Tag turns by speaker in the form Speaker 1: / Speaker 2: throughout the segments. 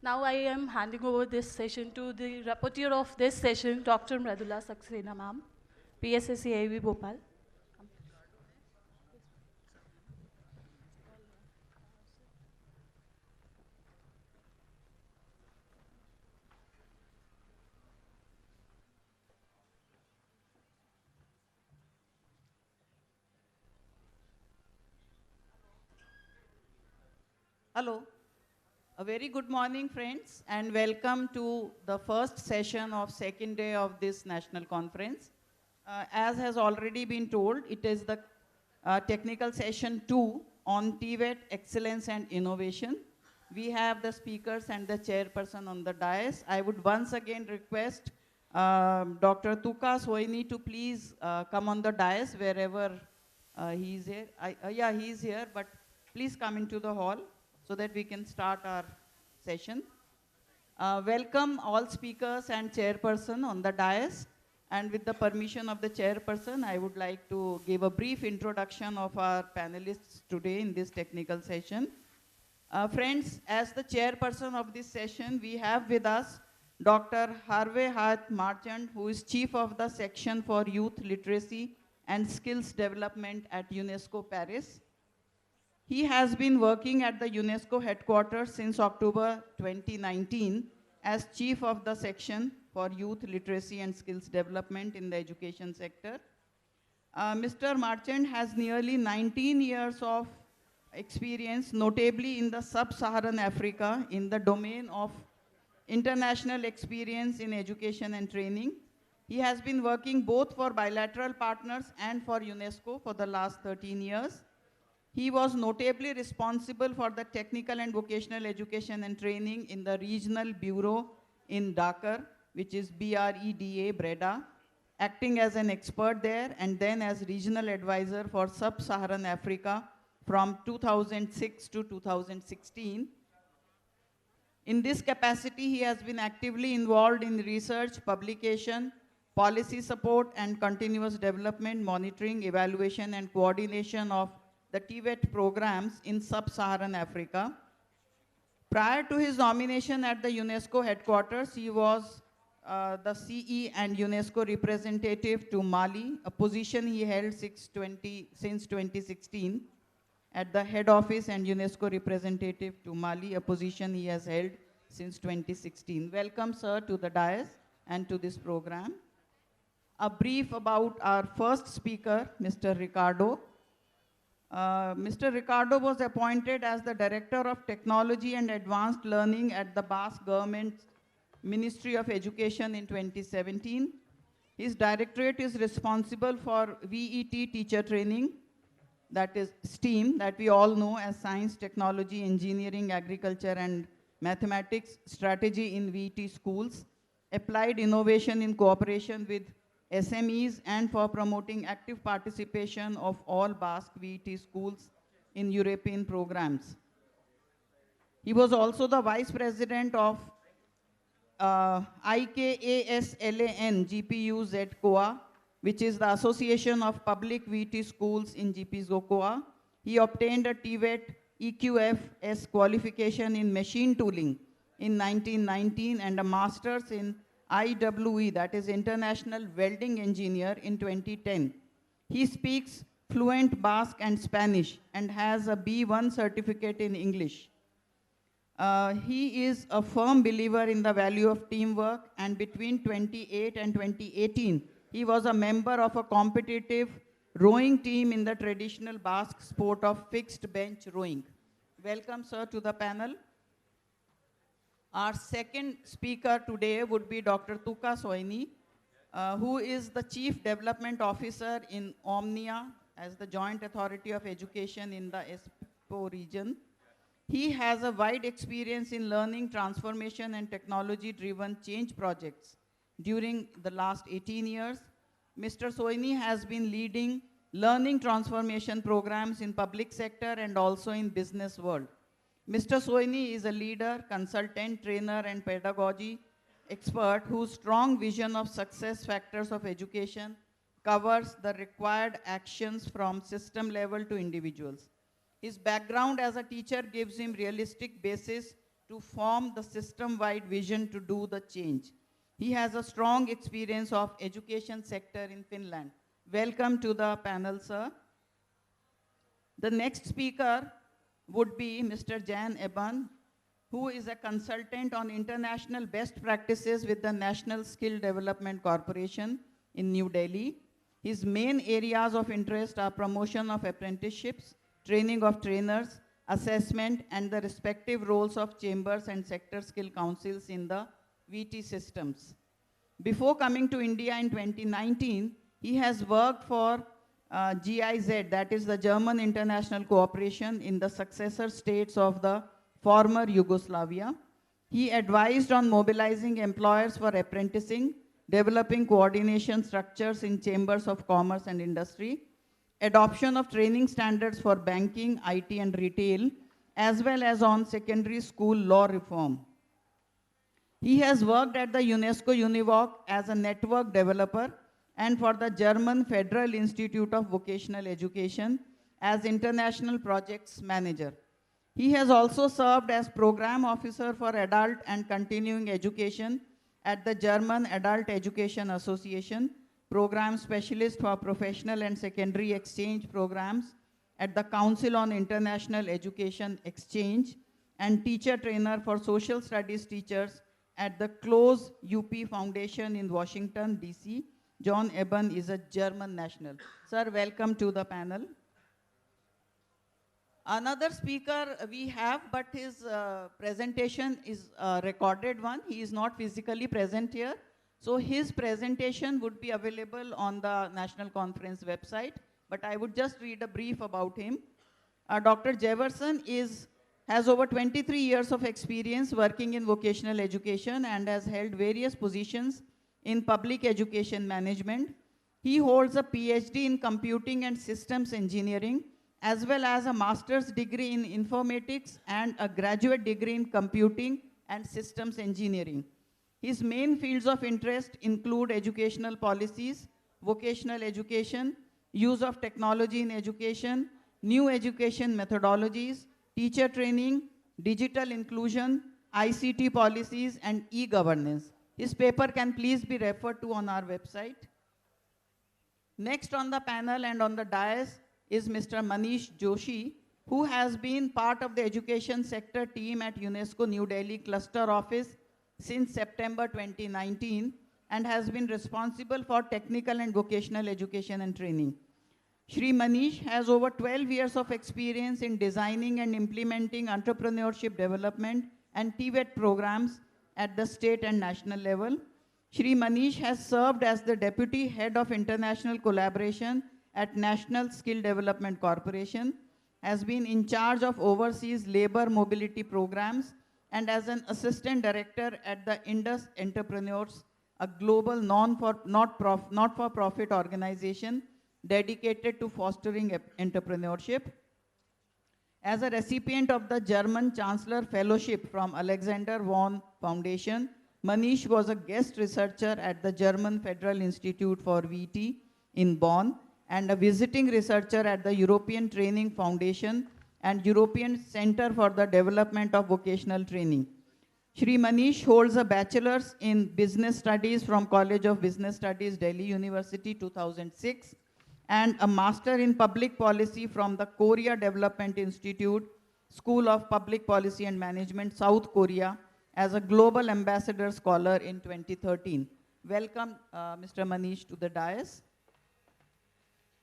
Speaker 1: Now I am handing over this session to the rapporteur of this session, Dr. Mridula Saxena ma'am, PSSC AV Bhopal.
Speaker 2: Hello. A very good morning, friends, and welcome to the first session of second day of this national conference. As has already been told, it is the technical session 2 on TVET excellence and innovation. We have the speakers and the chairperson on the dais. I would once again request Dr. Tuka Soini to please come on the dais wherever he is here. Yeah, he is here, but please come into the hall so that we can start our session. Welcome all speakers and chairperson on the dais. And with the permission of the chairperson, I would like to give a brief introduction of our panelists today in this technical session. Friends, as the chairperson of this session, we have with us Dr. Harvey Hart Marchand, who is Chief of the Section for Youth Literacy and Skills Development at UNESCO Paris. He has been working at the UNESCO headquarters since October 2019 as Chief of the Section for Youth Literacy and Skills Development in the education sector. Mr. Marchand has nearly 19 years of experience, notably in the sub-Saharan Africa in the domain of international experience in education and training. He has been working both for bilateral partners and for UNESCO for the last 13 years. He was notably responsible for the technical and vocational education and training in the regional bureau in Dakar, which is BREDA, Breda, acting as an expert there and then as regional advisor for sub-Saharan Africa from 2006 to 2016. In this capacity, he has been actively involved in research, publication, policy support, and continuous development, monitoring, evaluation, and coordination of the TVET programs in sub-Saharan Africa. Prior to his nomination at the UNESCO headquarters, he was the CE and UNESCO representative to Mali, a position he held since 2016. At the head office and UNESCO representative to Mali, a position he has held since 2016. Welcome, sir, to the dais and to this program. A brief about our first speaker, Mr. Ricardo. Mr. Ricardo was appointed as the Director of Technology and Advanced Learning at the Basque Government Ministry of Education in 2017. His directorate is responsible for VET teacher training, that is STEAM, that we all know as Science, Technology, Engineering, Agriculture, and Mathematics strategy in VET schools, applied innovation in cooperation with SMEs, and for promoting active participation of all Basque VET schools in European programs. He was also the Vice President of IKASLAN GPU ZCOA, which is the Association of Public VET Schools in GP ZCOA. He obtained a TVET EQFS qualification in machine tooling in 1919 and a master's in IWE, that is International Welding Engineer, in 2010. He speaks fluent Basque and Spanish and has a B1 certificate in English. He is a firm believer in the value of teamwork, and between 2008 and 2018, he was a member of a competitive rowing team in the traditional Basque sport of fixed bench rowing. Welcome, sir, to the panel. Our second speaker today would be Dr. Tuka Soini, who is the Chief Development Officer in Omnia as the Joint Authority of Education in the ESPO region. He has a wide experience in learning, transformation, and technology-driven change projects. During the last 18 years, Mr. Soini has been leading learning transformation programs in public sector and also in business world. Mr. Soini is a leader, consultant, trainer, and pedagogy expert whose strong vision of success factors of education covers the required actions from system level to individuals. His background as a teacher gives him realistic basis to form the system-wide vision to do the change. He has a strong experience of education sector in Finland. Welcome to the panel, sir. The next speaker would be Mr. Jan Eban, who is a consultant on international best practices with the National Skill Development Corporation in New Delhi. His main areas of interest are promotion of apprenticeships, training of trainers, assessment, and the respective roles of chambers and sector skill councils in the VT systems. Before coming to India in 2019, he has worked for GIZ, that is the German International Cooperation in the successor states of the former Yugoslavia. He advised on mobilizing employers for apprenticing, developing coordination structures in chambers of commerce and industry, adoption of training standards for banking, IT, and retail, as well as on secondary school law reform. He has worked at the UNESCO Univoc as a network developer and for the German Federal Institute of Vocational Education as international projects manager. He has also served as program officer for adult and continuing education at the German Adult Education Association, program specialist for professional and secondary exchange programs at the Council on International Education Exchange, and teacher trainer for social studies teachers at the Close UP Foundation in Washington, DC. John Eben is a German national. Sir, welcome to the panel. Another speaker we have, but his presentation is a recorded one. He is not physically present here. So his presentation would be available on the National Conference website, but I would just read a brief about him. Dr. Jefferson has over 23 years of experience working in vocational education and has held various positions in public education management. He holds a PhD in computing and systems engineering, as well as a master's degree in informatics and a graduate degree in computing and systems engineering. His main fields of interest include educational policies, vocational education, use of technology in education, new education methodologies, teacher training, digital inclusion, ICT policies, and e-governance. His paper can please be referred to on our website. Next on the panel and on the dais is Mr. Manish Joshi, who has been part of the education sector team at UNESCO New Delhi Cluster Office since September 2019 and has been responsible for technical and vocational education and training. Shri Manish has over 12 years of experience in designing and implementing entrepreneurship development and TVET programs at the state and national level. Shri Manish has served as the Deputy Head of International Collaboration at National Skill Development Corporation, has been in charge of overseas labor mobility programs, and as an Assistant Director at the Indus Entrepreneurs, a global not-for-profit organization dedicated to fostering entrepreneurship. As a recipient of the German Chancellor Fellowship from Alexander von Foundation, Manish was a guest researcher at the German Federal Institute for VT in Bonn and a visiting researcher at the European Training Foundation and European Center for the Development of Vocational Training. Shri Manish holds a bachelor's in business studies from College of Business Studies, Delhi University, 2006, and a master in public policy from the Korea Development Institute, School of Public Policy and Management, South Korea, as a global ambassador scholar in 2013. Welcome, Mr. Manish, to the dais.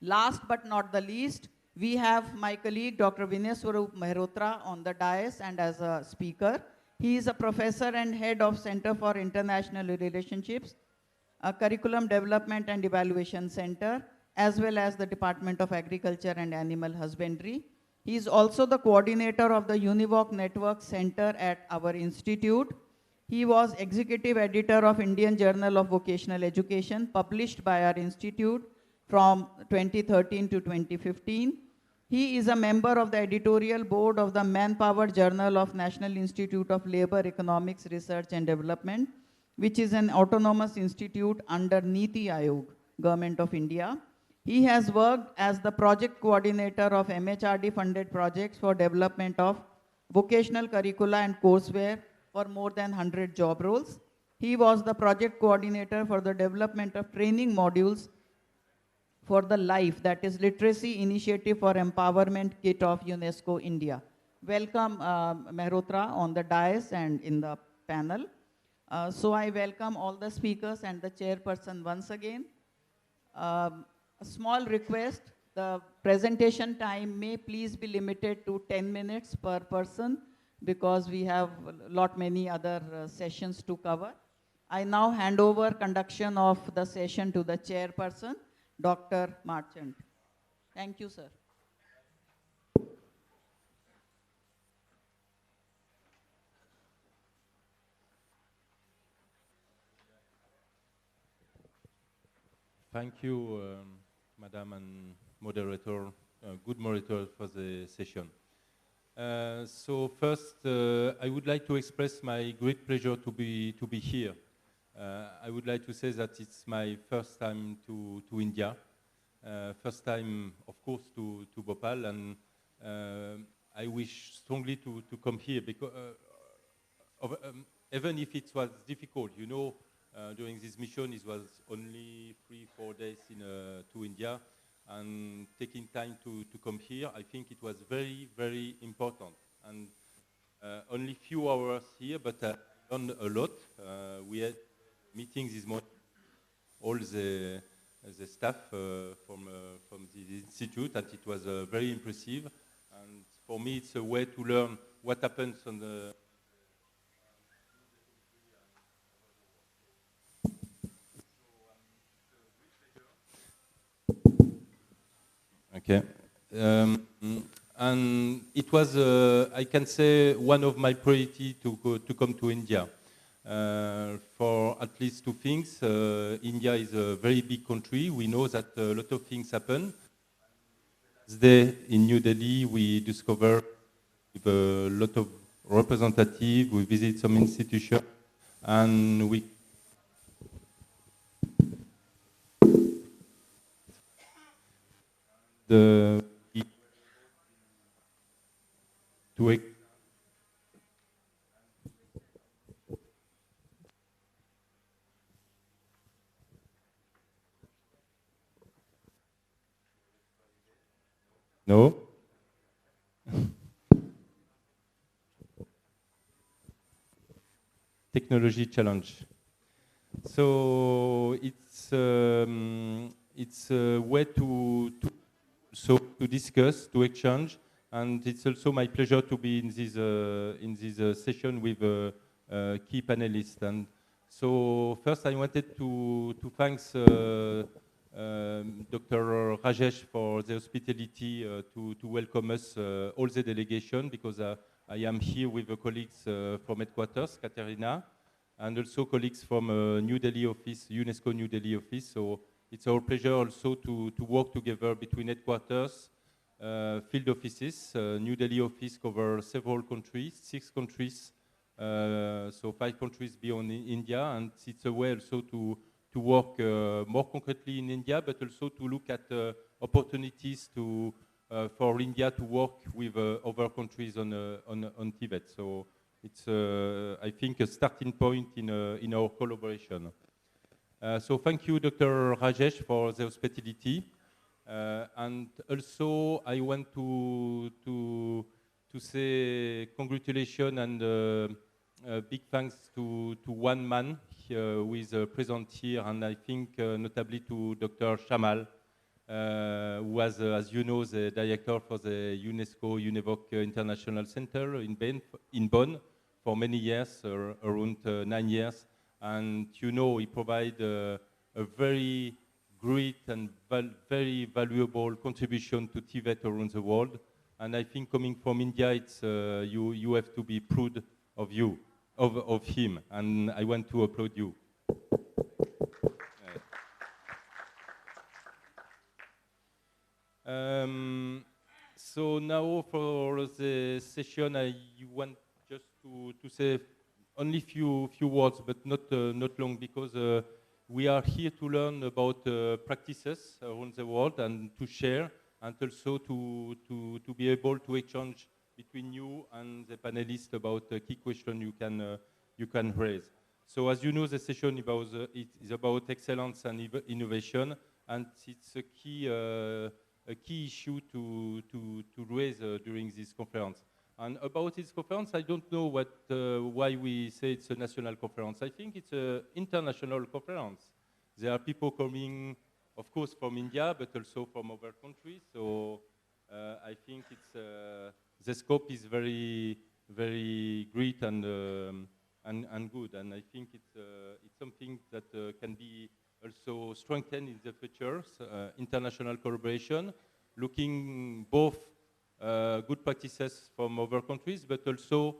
Speaker 2: Last but not the least, we have my colleague, Dr. Vinay Swarup Mehrotra, on the dais and as a speaker. He is a professor and head of Center for International Relationships, a Curriculum Development and Evaluation Center, as well as the Department of Agriculture and Animal Husbandry. He is also the coordinator of the Univoc Network Center at our institute. He was executive editor of Indian Journal of Vocational Education, published by our institute from 2013 to 2015. He is a member of the editorial board of the Manpower Journal of National Institute of Labor Economics Research and Development, which is an autonomous institute under Niti Aayog, Government of India. He has worked as the project coordinator of MHRD funded projects for development of vocational curricula and courseware for more than 100 job roles. He was the project coordinator for the development of training modules for the LIFE, that is Literacy Initiative for Empowerment Kit of UNESCO India. Welcome Mehrotra on the dais and in the panel. So I welcome all the speakers and the chairperson once again. A small request, the presentation time may please be limited to 10 minutes per person because we have a lot many other sessions to cover. I now hand over conduction of the session to the chairperson, Dr. Marchant. Thank you, sir.
Speaker 3: Thank you, Madam and moderator, good moderator for the session. So first, I would like to express my great pleasure to be here. I would like to say that it's my first time to India, first time, of course, to Bhopal, and I wish strongly to come here because even if it was difficult, you know, during this mission, it was only 3-4 days to India, and taking time to come here, I think it was very, very important. And only few hours here, but I learned a lot. We had meetings this morning, all the staff from the institute, and it was very impressive. And for me, it's a way to learn what happens on the Okay. And it was, I can say, one of my priority to come to India. For at least two things. India is a very big country. We know that a lot of things happen. Today in New Delhi, we discover with a lot of representatives. We visit some institutions, and we the to no. Technology challenge. So it's a way to discuss, to exchange, and it's also my pleasure to be in this session with key panelists. And so first, I wanted to thank Dr. Rajesh for the hospitality to welcome us, all the delegation, because I am here with the colleagues from headquarters, Katerina, and also colleagues from New Delhi office, UNESCO New Delhi office. So it's our pleasure also to work together between headquarters, field offices. New Delhi office covers several countries, 6 countries, so 5 countries beyond India, and it's a way also to work more concretely in India, but also to look at opportunities for India to work with other countries on Tibet. So it's, I think, a starting point in our collaboration. So thank you, Dr. Rajesh, for the hospitality. And also, I want to say congratulations and big thanks to one man who is present here, and I think notably to Dr. Shamal, who was, as you know, the director for the UNESCO UNEVOC International Center in Bonn for many years, around 9 years. And you know, he provided a very great and very valuable contribution to Tibet around the world. And I think coming from India, it's, you have to be proud of him. And I want to applaud you. So now for the session, I want just to say only few words, but not long, because we are here to learn about practices around the world and to share, and also to be able to exchange between you and the panelists about the key question you can raise. So as you know, the session it is about excellence and innovation, and it's a key issue to raise during this conference. And about this conference, I don't know why we say it's a national conference. I think it's an international conference. There are people coming, of course, from India, but also from other countries. So I think the scope is very, very great and good. And I think it's something that can be also strengthened in the future. International collaboration, looking both good practices from other countries, but also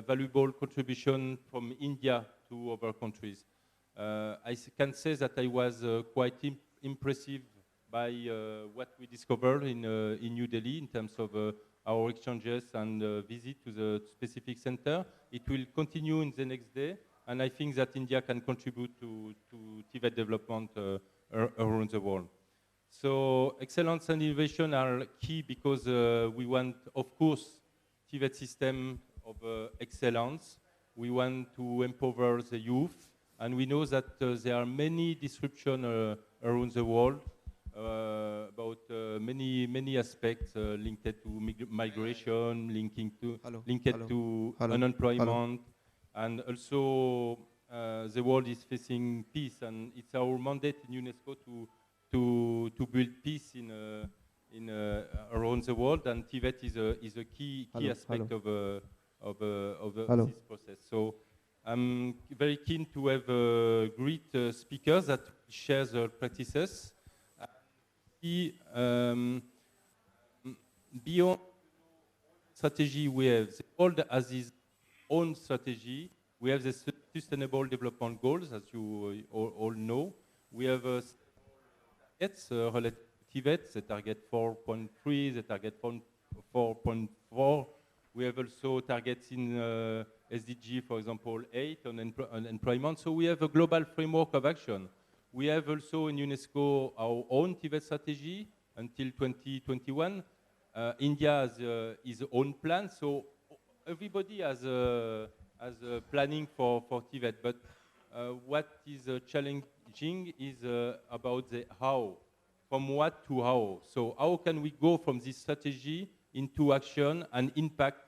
Speaker 3: valuable contribution from India to other countries. I can say that I was quite impressive by what we discovered in New Delhi in terms of our exchanges and visit to the specific center. It will continue in the next day, and I think that India can contribute to TVET development around the world. So excellence and innovation are key because we want, of course, TVET system of excellence. We want to empower the youth, and we know that there are many disruptions around the world about many aspects linked to migration, linked to unemployment, and also the world is facing peace, and it's our mandate in UNESCO to build peace around the world, and TVET is a key aspect of this process. So I'm very keen to have great speakers that share their practices. Beyond strategy, we have the world has its own strategy. We have the Sustainable Development Goals, as you all know. We have targets related to TVET, the target 4.3, the target 4.4. We have also targets in SDG, for example, 8 on employment. So we have a global framework of action. We have also in UNESCO our own TVET strategy until 2021. India has his own plan. So everybody has a planning for TVET. But what is challenging is about the how, from what to how. So how can we go from this strategy into action and impact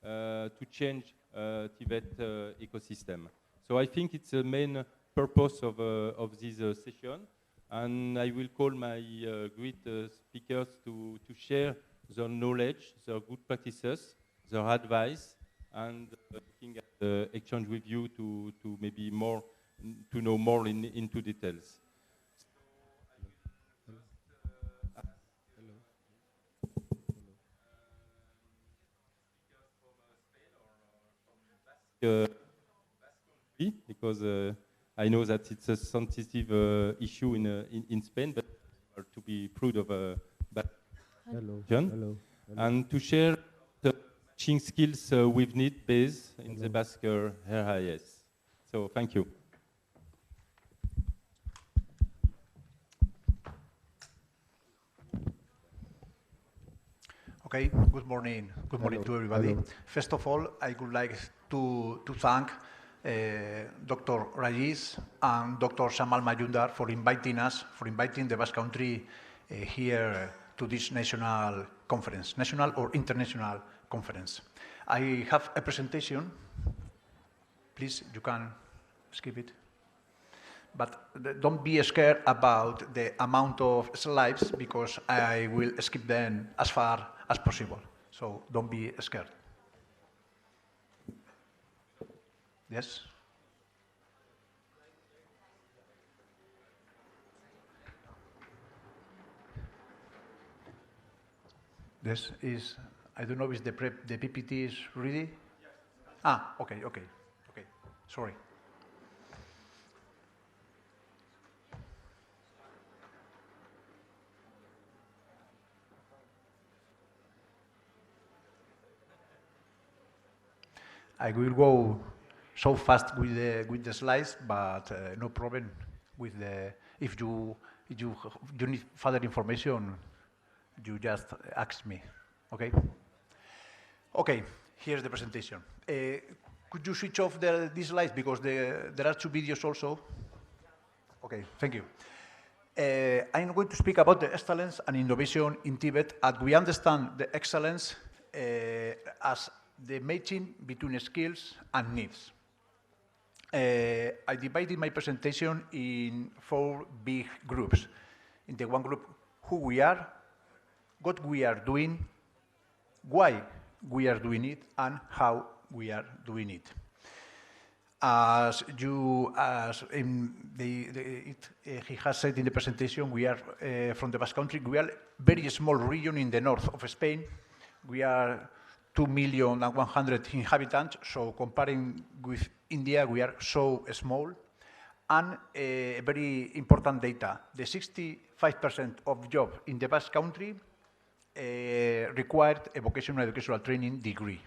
Speaker 3: to change TVET ecosystem? So I think it's the main purpose of this session, and I will call my great speakers to share their knowledge, their good practices, their advice, and looking at the exchange with you to maybe more to know more into details. Because I know that it's a sensitive issue in Spain, but to be proud of John, and to share the matching skills we need based in the Basque RIS. So thank you.
Speaker 4: Okay, good morning to everybody. Hello. First of all, I would like to thank Dr. Rajesh and Dr. Samal Majumdar for inviting the Basque Country here to this national conference, national or international conference. I have a presentation. Please, you can skip it. But don't be scared about the amount of slides because I will skip them as far as possible. So don't be scared. Yes? This is, I don't know if the PPT is ready? Ah, okay. Sorry. I will go so fast with the slides, but no problem with the. If you need further information, you just ask me. Okay. Okay, here's the presentation. Could you switch off these slides because there are two videos also? Okay, thank you. I'm going to speak about the excellence and innovation in Tibet, and we understand the excellence as the matching between skills and needs. I divided my presentation in 4 big groups. In the one group, who we are, what we are doing, why we are doing it, and how we are doing it. As he has said in the presentation, we are from the Basque Country. We are a very small region in the north of Spain. We are 2,100,000 inhabitants, so comparing with India, we are so small. And very important data, the 65% of jobs in the Basque Country required a vocational educational training degree.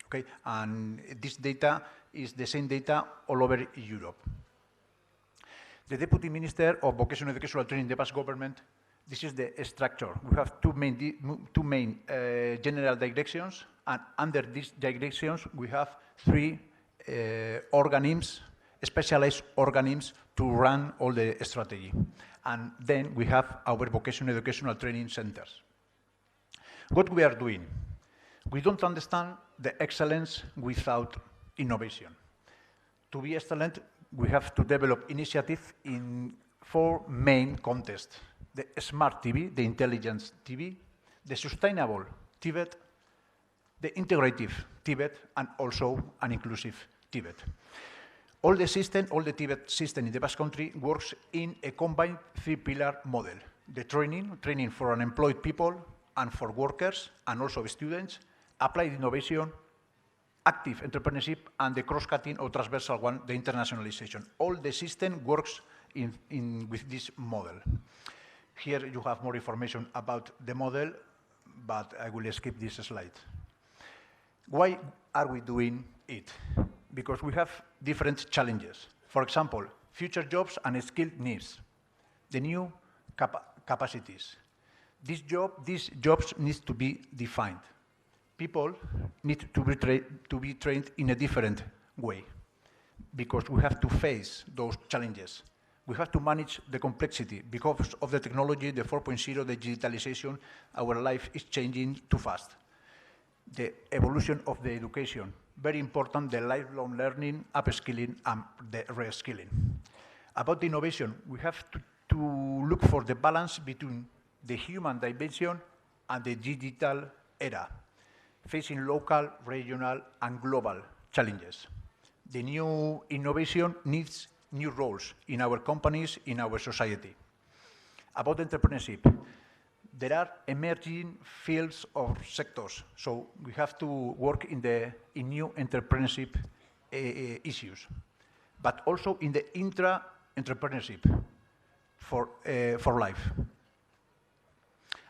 Speaker 4: Okay, and this data is the same data all over Europe. The Deputy Minister of Vocational Educational Training in the Basque Government, this is the structure. We have two main general directions, and under these directions we have 3 organisms, specialized organisms to run all the strategy. And then we have our vocational educational training centers. What we are doing? We don't understand the excellence without innovation. To be excellent, we have to develop initiatives in 4 main contexts: the smart TV, the intelligence TV, the sustainable Tibet, the integrative Tibet, and also an inclusive Tibet. All the Tibet system in the Basque Country works in a combined 3-pillar model: the training for unemployed people and for workers and also students, applied innovation, active entrepreneurship, and the cross-cutting or transversal one, the internationalization. All the system works with this model. Here you have more information about the model, but I will skip this slide. Why are we doing it? Because we have different challenges. For example, future jobs and skilled needs, the new capacities. These jobs need to be defined. People need to be trained in a different way because we have to face those challenges. We have to manage the complexity because of the technology, the 4.0, the digitalization. Our life is changing too fast. The evolution of the education, very important, the lifelong learning, upskilling, and the reskilling. About the innovation, we have to look for the balance between the human dimension and the digital era, facing local, regional, and global challenges. The new innovation needs new roles in our companies, in our society. About entrepreneurship, there are emerging fields or sectors, so we have to work in new entrepreneurship issues, but also in the intra-entrepreneurship for life.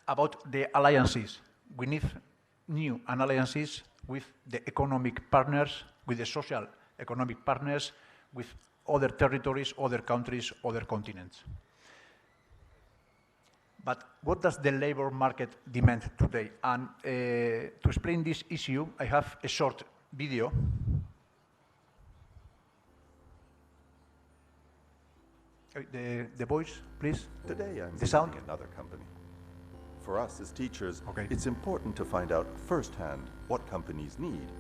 Speaker 4: About the alliances, we need new alliances with the economic partners, with the social economic partners, with other territories, other countries, other continents. But what does the labor market demand today? And to explain this issue, I have a short video. The voice, please.
Speaker 5: Today I'm
Speaker 4: The sound.
Speaker 5: visiting another company. For us as teachers,
Speaker 4: Okay.
Speaker 5: it's important to find out firsthand what companies need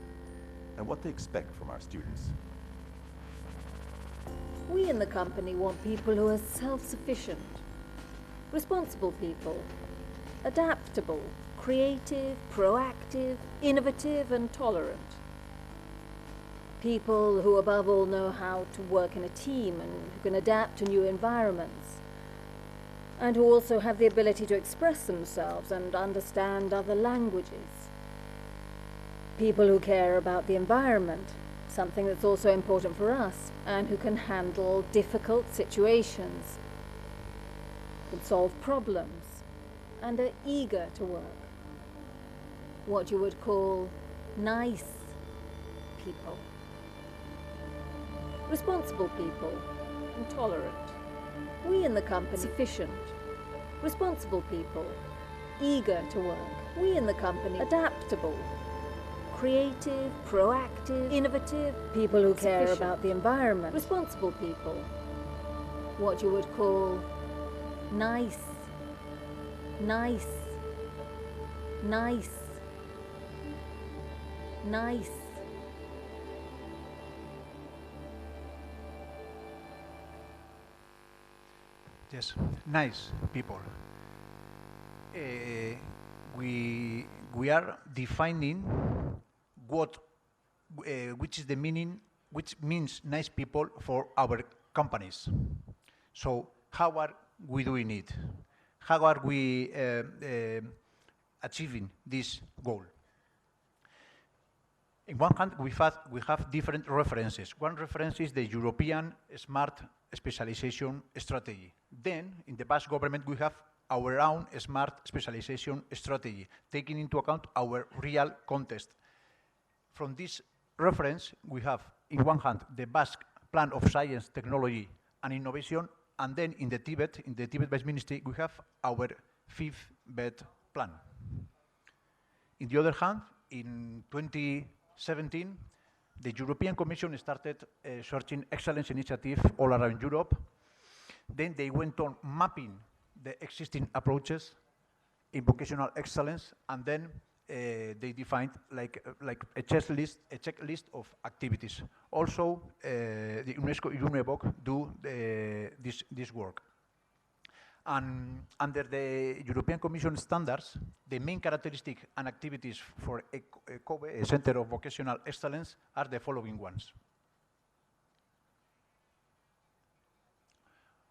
Speaker 5: and what they expect from our students.
Speaker 6: We in the company want people who are self-sufficient, responsible people, adaptable, creative, proactive, innovative, and tolerant. People who above all know how to work in a team and who can adapt to new environments, and who also have the ability to express themselves and understand other languages. People who care about the environment, something that's also important for us, and who can handle difficult situations, can solve problems, and are eager to work. What you would call nice people. Responsible people and tolerant. We in the company sufficient. Responsible people, eager to work. We in the company adaptable, creative, proactive, innovative, people who care
Speaker 1: Sufficient.
Speaker 6: about the environment, responsible people, what you would call nice, nice, nice, nice.
Speaker 4: Yes, nice people. Uh, we are defining what which is the meaning, which means nice people for our companies. So how are we doing it? How are we achieving this goal? In one hand, we have different references. One reference is the European Smart Specialization Strategy. Then, in the past government, we have our own Smart Specialization Strategy, taking into account our real context. From this reference, we have, in one hand, the Basque Plan of Science, Technology, and Innovation, and then in the Tibet-based ministry, we have our fifth BED plan. In the other hand, in 2017, the European Commission started searching excellence initiative all around Europe. Then they went on mapping the existing approaches in vocational excellence, and then they defined like a checklist of activities. Also, the UNESCO UNEVOC do this work. And under the European Commission standards, the main characteristic and activities for a COVE, a Center of Vocational Excellence, are the following ones.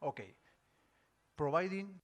Speaker 4: Okay, providing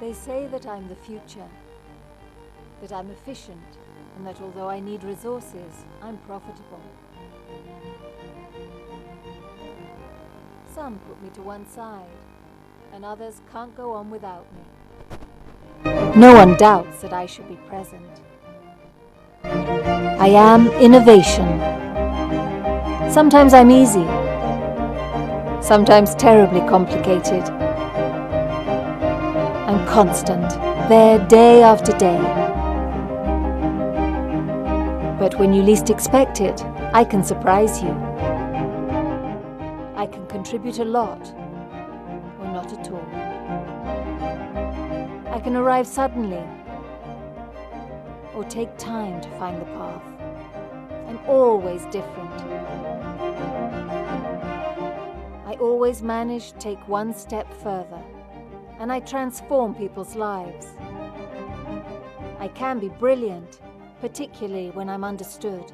Speaker 6: They say that I'm the future, that I'm efficient, and that although I need resources, I'm profitable. Some put me to one side, and others can't go on without me. No one doubts that I should be present. I am innovation. Sometimes I'm easy, sometimes terribly complicated. I'm constant, there day after day. But when you least expect it, I can surprise you. I can contribute a lot, or not at all. I can arrive suddenly, or take time to find the path. I'm always different. I always manage to take one step further, and I transform people's lives. I can be brilliant, particularly when I'm understood.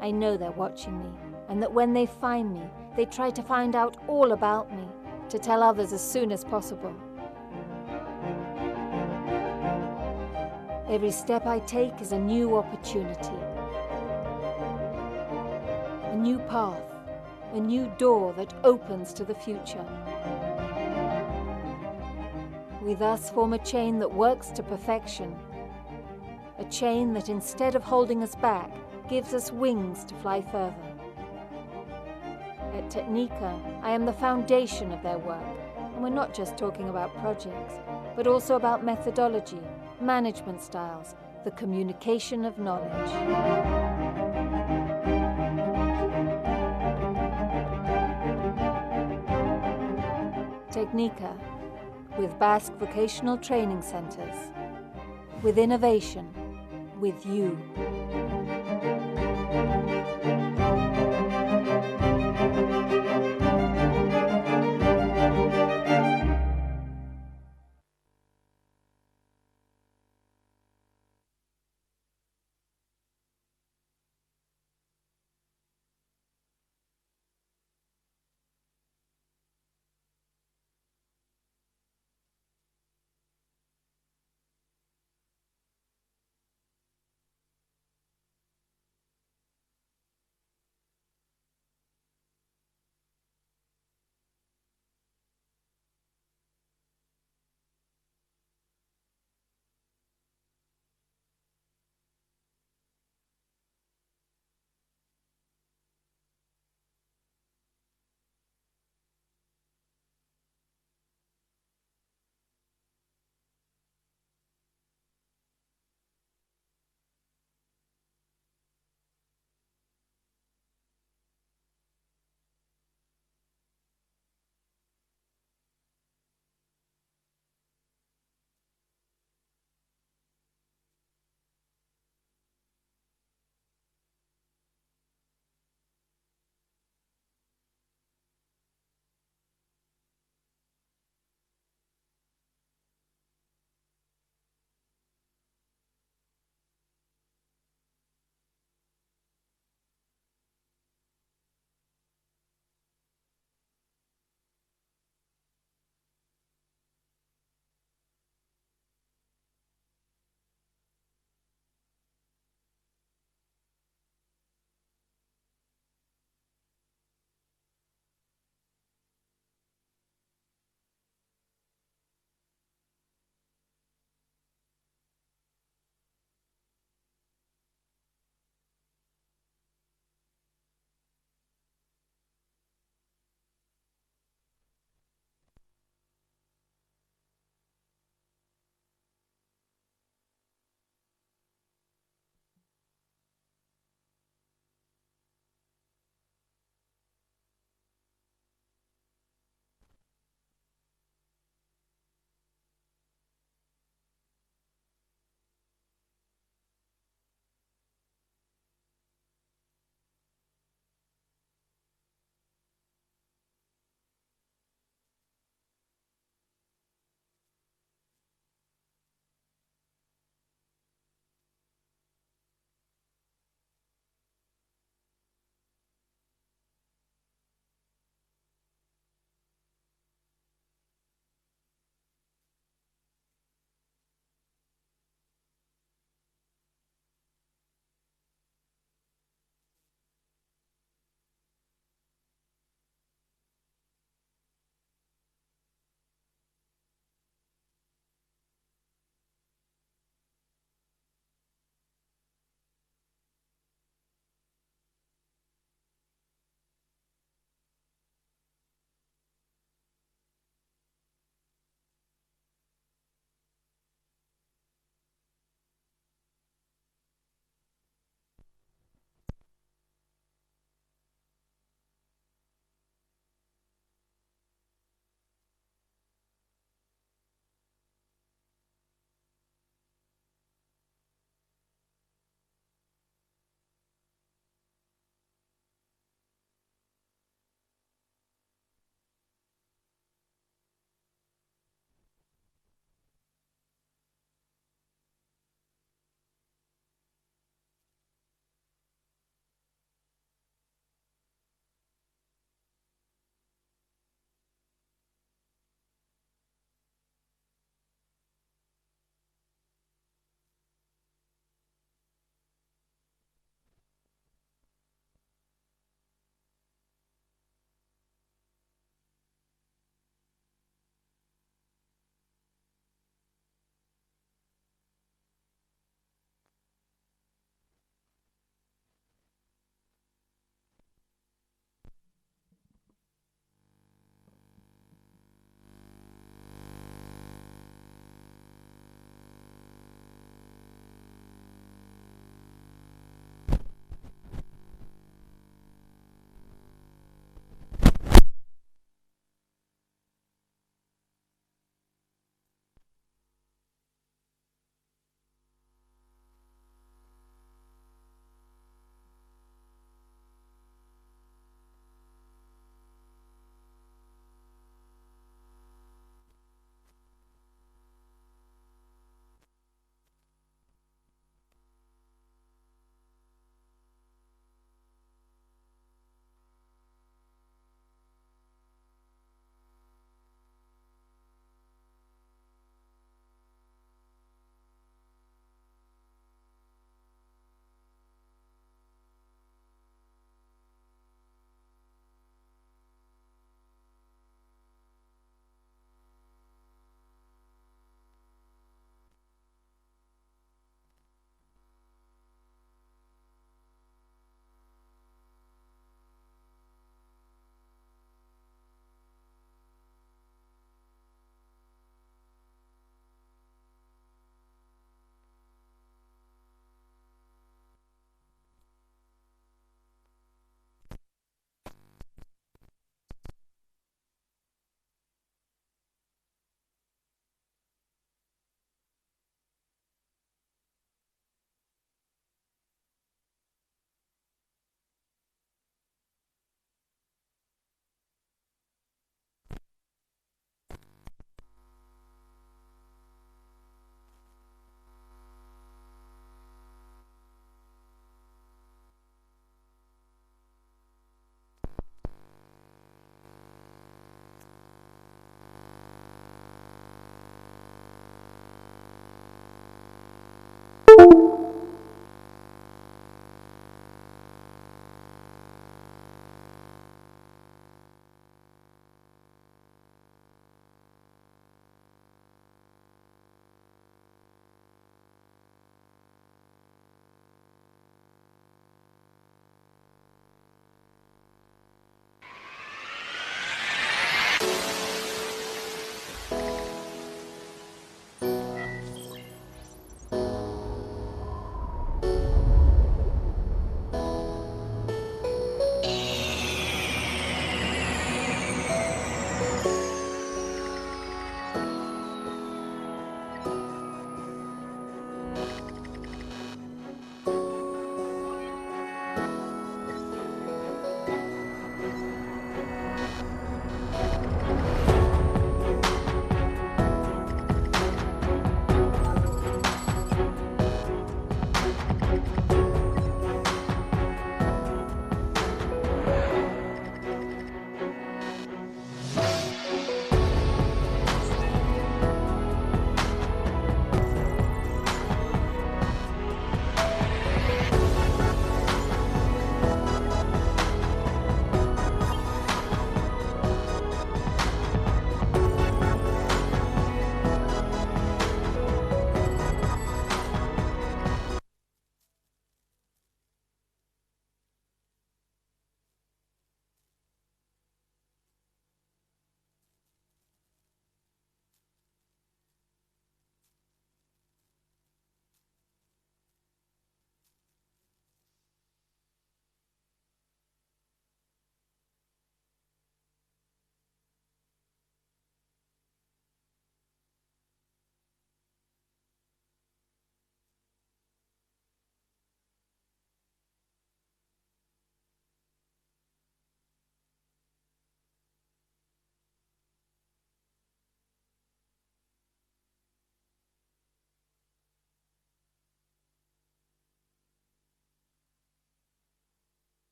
Speaker 6: I know they're watching me, and that when they find me, they try to find out all about me, to tell others as soon as possible. Every step I take is a new opportunity, a new path, a new door that opens to the future. We thus form a chain that works to perfection, a chain that instead of holding us back, gives us wings to fly further. At Technica, I am the foundation of their work, and we're not just talking about projects, but also about methodology, management styles, the communication of knowledge. Technica, with Basque Vocational Training Centers, with innovation, with you.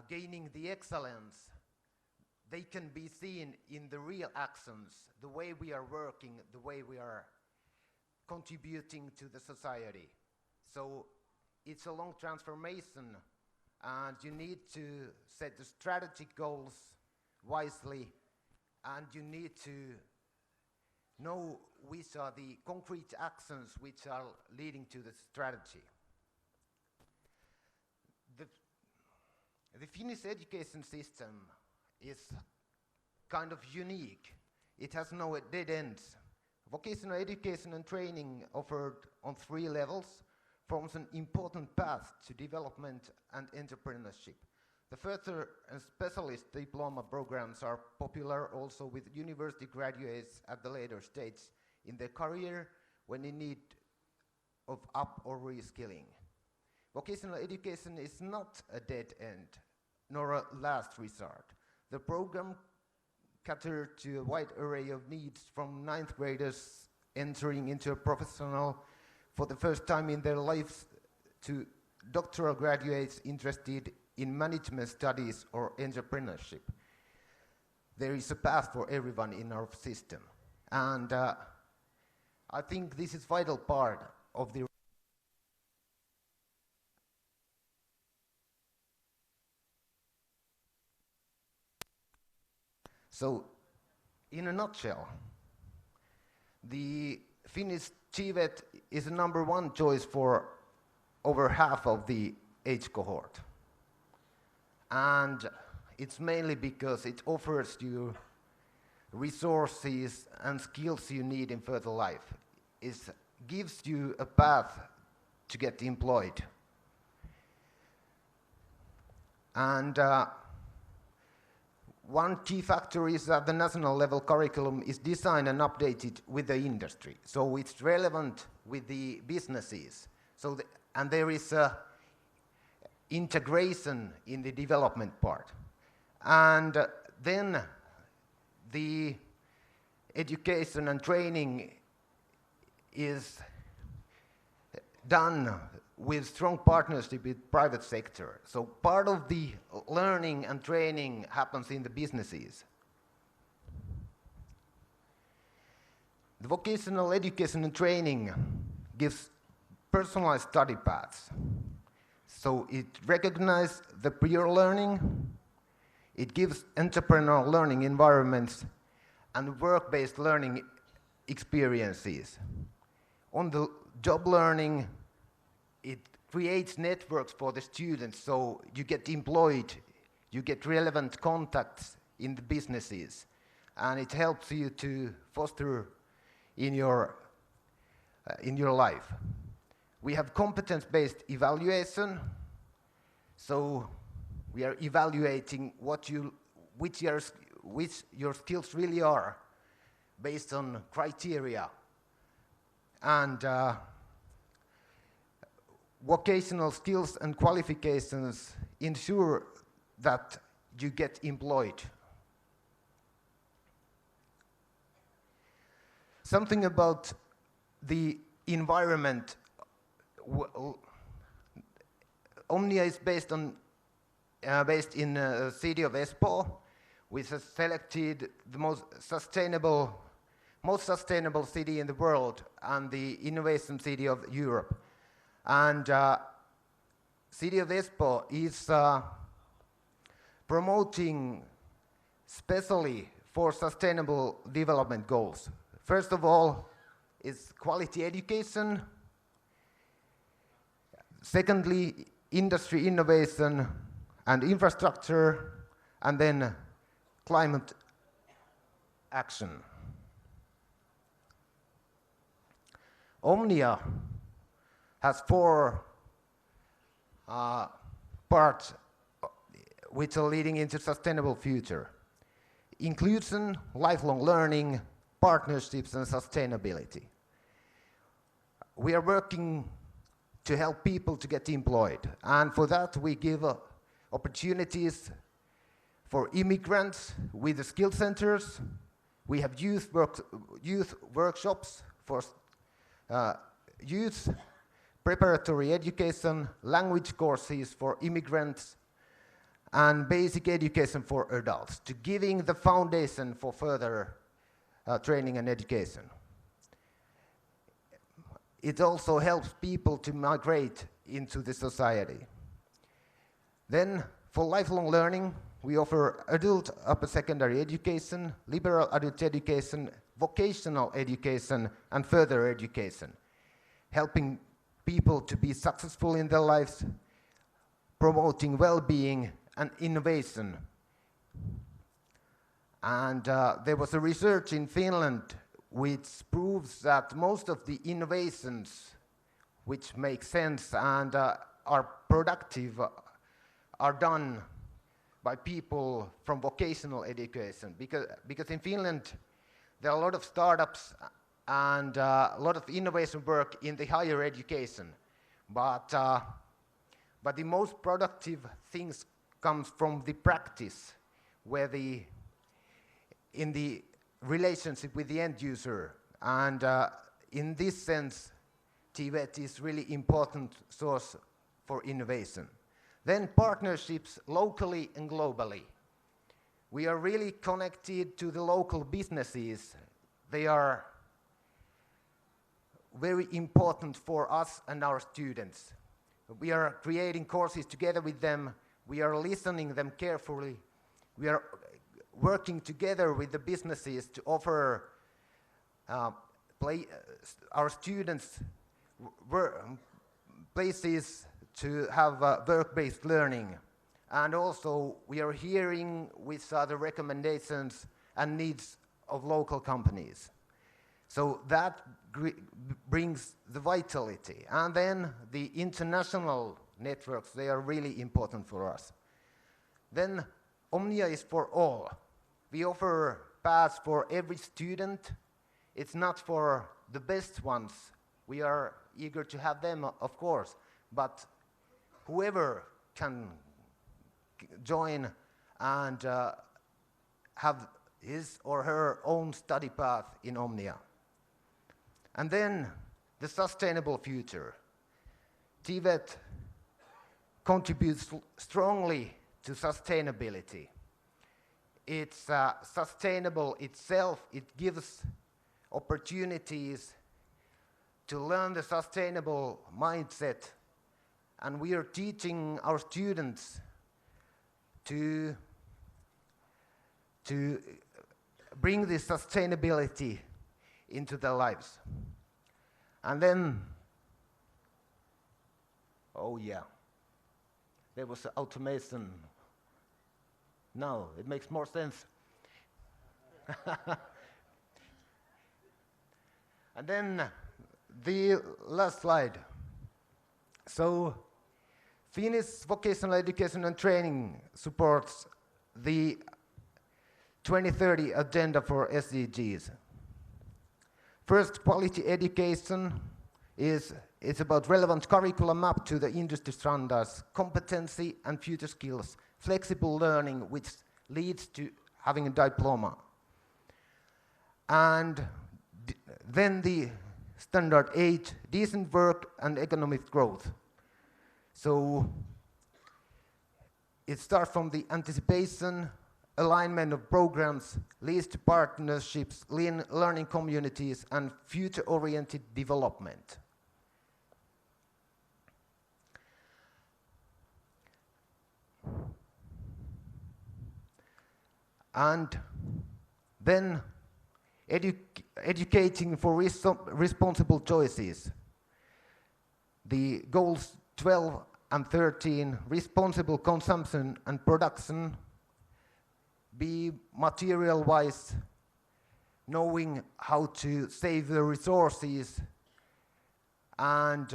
Speaker 7: gaining the excellence, they can be seen in the real actions, the way we are working, the way we are contributing to the society. So it's a long transformation, and you need to set the strategic goals wisely, and you need to know which are the concrete actions which are leading to the strategy. The Finnish education system is kind of unique. It has no dead ends. Vocational education and training offered on 3 levels forms an important path to development and entrepreneurship. The further and specialist diploma programs are popular also with university graduates at the later stage in their career when in need of up or reskilling. Vocational education is not a dead end, nor a last resort. The program catered to a wide array of needs from 9th graders entering into a professional for the first time in their lives to doctoral graduates interested in management studies or entrepreneurship. There is a path for everyone in our system. And I think this is a vital part of the So, in a nutshell, the Finnish GVET is the #1 choice for over half of the age cohort. And it's mainly because it offers you resources and skills you need in further life. It gives you a path to get employed. And one key factor is that the national level curriculum is designed and updated with the industry. So it's relevant with the businesses. So and there is a integration in the development part. And then the education and training is done with strong partnership with private sector. So part of the learning and training happens in the businesses. The vocational education and training gives personalized study paths. So it recognizes the peer learning, it gives entrepreneurial learning environments and work-based learning experiences. On the job learning, it creates networks for the students, so you get employed, you get relevant contacts in the businesses, and it helps you to foster in your life. We have competence-based evaluation, so we are evaluating which your skills really are based on criteria. And vocational skills and qualifications ensure that you get employed. Something about the environment. Omnia is based in the city of Espoo, which has selected the most sustainable city in the world and the innovation city of Europe. And city of Espoo is promoting especially for sustainable development goals. First of all, is quality education. Secondly, industry innovation and infrastructure, and then climate action. Omnia has 4 parts which are leading into sustainable future: inclusion, lifelong learning, partnerships, and sustainability. We are working to help people to get employed, and for that we give opportunities for immigrants with the skill centers. We have youth workshops for youth, preparatory education, language courses for immigrants, and basic education for adults, to giving the foundation for further training and education. It also helps people to migrate into the society. Then, for lifelong learning, we offer adult upper secondary education, liberal adult education, vocational education, and further education, helping people to be successful in their lives, promoting well-being and innovation. And there was a research in Finland which proves that most of the innovations which make sense and are productive are done by people from vocational education. Because in Finland, there are a lot of startups and a lot of innovation work in the higher education. But the most productive things comes from the practice, where in the relationship with the end user. And in this sense, TVET is really important source for innovation. Then partnerships locally and globally. We are really connected to the local businesses. They are very important for us and our students. We are creating courses together with them. We are listening them carefully. We are working together with the businesses to offer our students places to have work-based learning. And also, we are hearing which are the recommendations and needs of local companies. So that brings the vitality. And then the international networks, they are really important for us. Then Omnia is for all. We offer paths for every student. It's not for the best ones. We are eager to have them, of course, but whoever can join and have his or her own study path in Omnia. And then the sustainable future. TVET contributes strongly to sustainability. It's sustainable itself. It gives opportunities to learn the sustainable mindset. And we are teaching our students to bring this sustainability into their lives. And then, oh yeah, there was automation. Now it makes more sense. And then the last slide. So Finnish Vocational Education and Training supports the 2030 agenda for SDGs. First, quality education is about relevant curriculum up to the industry standards, competency and future skills, flexible learning which leads to having a diploma. And then the standard 8, decent work and economic growth. So it starts from the anticipation, alignment of programs, leads to partnerships, learning communities, and future-oriented development. And then educating for responsible choices. The goals 12 and 13, responsible consumption and production, be material-wise, knowing how to save the resources, and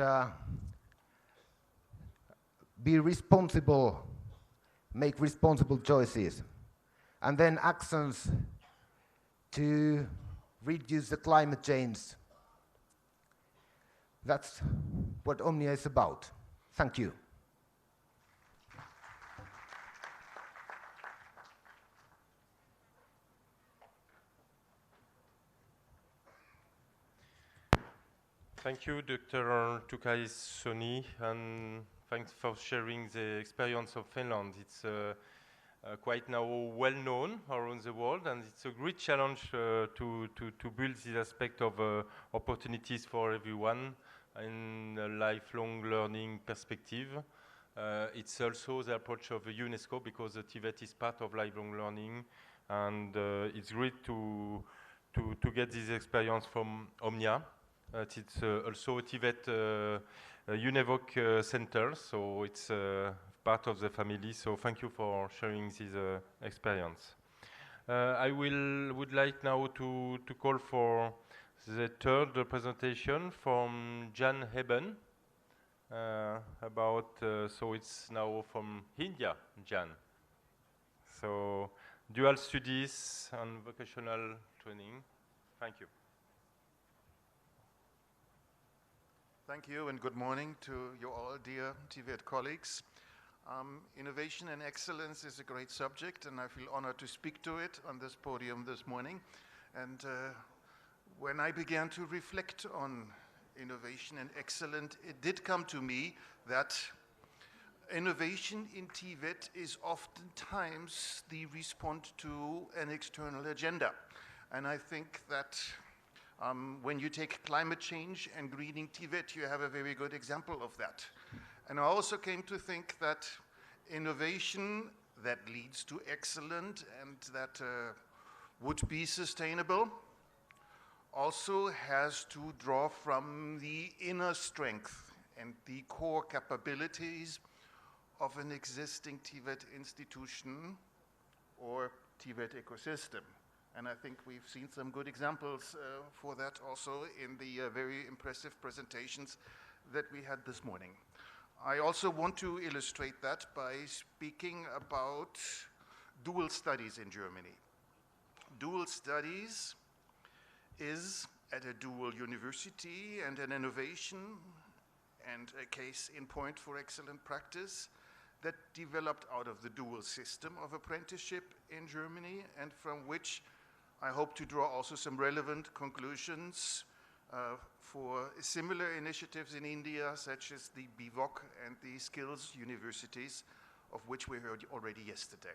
Speaker 7: be responsible, make responsible choices. And then actions to reduce the climate change. That's what Omnia is about. Thank you.
Speaker 8: Thank you, Dr. Tukais Soni, and
Speaker 3: thanks for sharing the experience of Finland. It's quite now well known around the world, and it's a great challenge to build this aspect of opportunities for everyone in a lifelong learning perspective. It's also the approach of UNESCO, because the TVET is part of lifelong learning, and it's great to get this experience from Omnia. It's also a TVET Univoc center, so it's part of the family. So thank you for sharing this experience. I would like now to call for the third presentation from Jan Heben about, so it's now from India, Jan. So dual studies and vocational training. Thank you.
Speaker 8: Thank you and good morning to you all, dear TVET colleagues. Innovation and excellence is a great subject, and I feel honored to speak to it on this podium this morning. And when I began to reflect on innovation and excellence, it did come to me that innovation in TVET is oftentimes the response to an external agenda. And I think that when you take climate change and greening TVET, you have a very good example of that. And I also came to think that innovation that leads to excellence and that would be sustainable also has to draw from the inner strength and the core capabilities of an existing TVET institution or TVET ecosystem. And I think we've seen some good examples for that also in the very impressive presentations that we had this morning. I also want to illustrate that by speaking about dual studies in Germany. Dual studies is at a dual university and an innovation and a case in point for excellent practice that developed out of the dual system of apprenticeship in Germany, and from which I hope to draw also some relevant conclusions for similar initiatives in India, such as the BVOC and the skills universities, of which we heard already yesterday.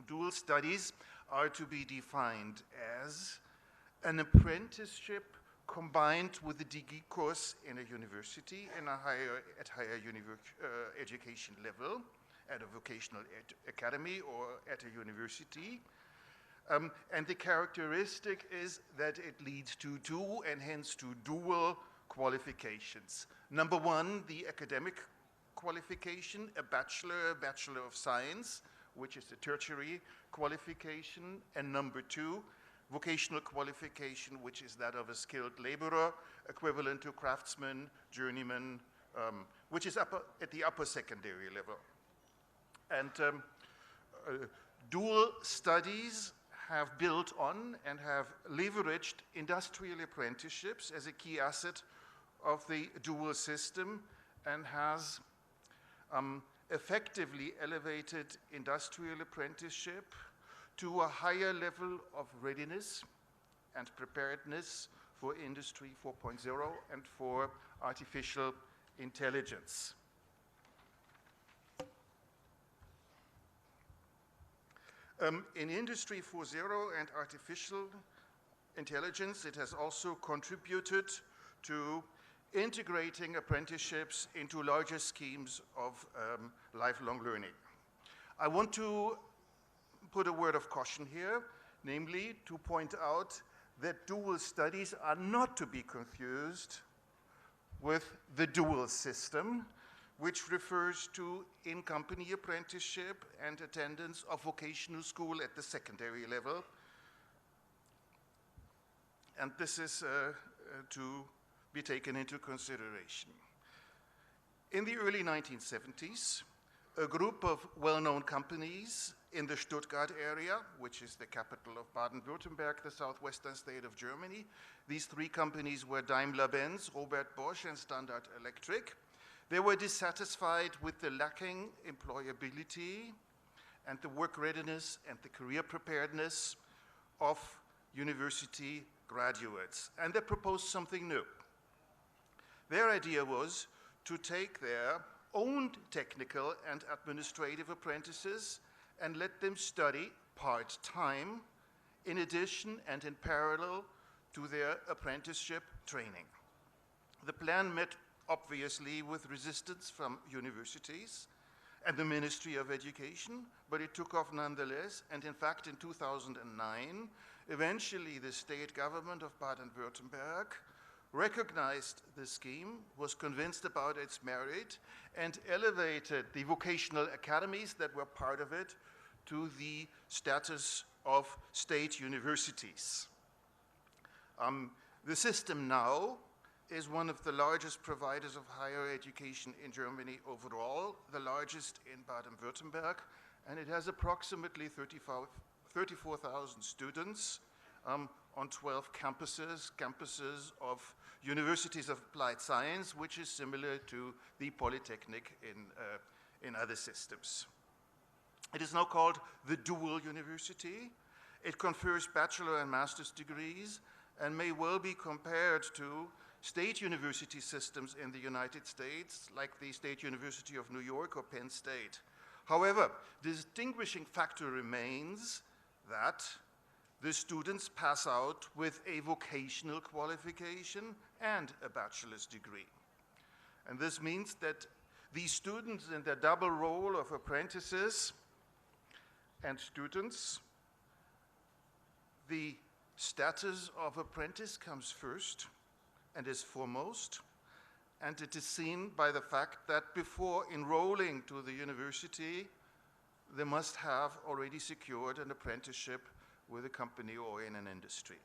Speaker 8: Dual studies are to be defined as an apprenticeship combined with a degree course in a university at higher education level, at a vocational academy or at a university. And the characteristic is that it leads to two and hence to dual qualifications. Number one, the academic qualification, a Bachelor of Science, which is a tertiary qualification. And number two, vocational qualification, which is that of a skilled laborer, equivalent to craftsman, journeyman, which is at the upper secondary level. And dual studies have built on and have leveraged industrial apprenticeships as a key asset of the dual system, and has effectively elevated industrial apprenticeship to a higher level of readiness and preparedness for Industry 4.0 and for artificial intelligence. In Industry 4.0 and artificial intelligence, it has also contributed to integrating apprenticeships into larger schemes of lifelong learning. I want to put a word of caution here, namely to point out that dual studies are not to be confused with the dual system, which refers to in-company apprenticeship and attendance of vocational school at the secondary level. And this is to be taken into consideration. In the early 1970s, a group of well-known companies in the Stuttgart area, which is the capital of Baden-Württemberg, the southwestern state of Germany. These three companies were Daimler-Benz, Robert Bosch, and Standard Electric. They were dissatisfied with the lacking employability and the work readiness and the career preparedness of university graduates, and they proposed something new. Their idea was to take their owned technical and administrative apprentices and let them study part-time in addition and in parallel to their apprenticeship training. The plan met obviously with resistance from universities and the Ministry of Education, but it took off nonetheless, and in fact in 2009, eventually the state government of Baden-Württemberg recognized the scheme, was convinced about its merit, and elevated the vocational academies that were part of it to the status of state universities. The system now is one of the largest providers of higher education in Germany overall, the largest in Baden-Württemberg, and it has approximately 34,000 students on 12 campuses of universities of applied science, which is similar to the Polytechnic in other systems. It is now called the dual university. It confers bachelor and master's degrees and may well be compared to state university systems in the United States, like the State University of New York or Penn State. However, the distinguishing factor remains that the students pass out with a vocational qualification and a bachelor's degree. And this means that these students, in their double role of apprentices and students, the status of apprentice comes first and is foremost, and it is seen by the fact that before enrolling to the university, they must have already secured an apprenticeship with a company or in an industry.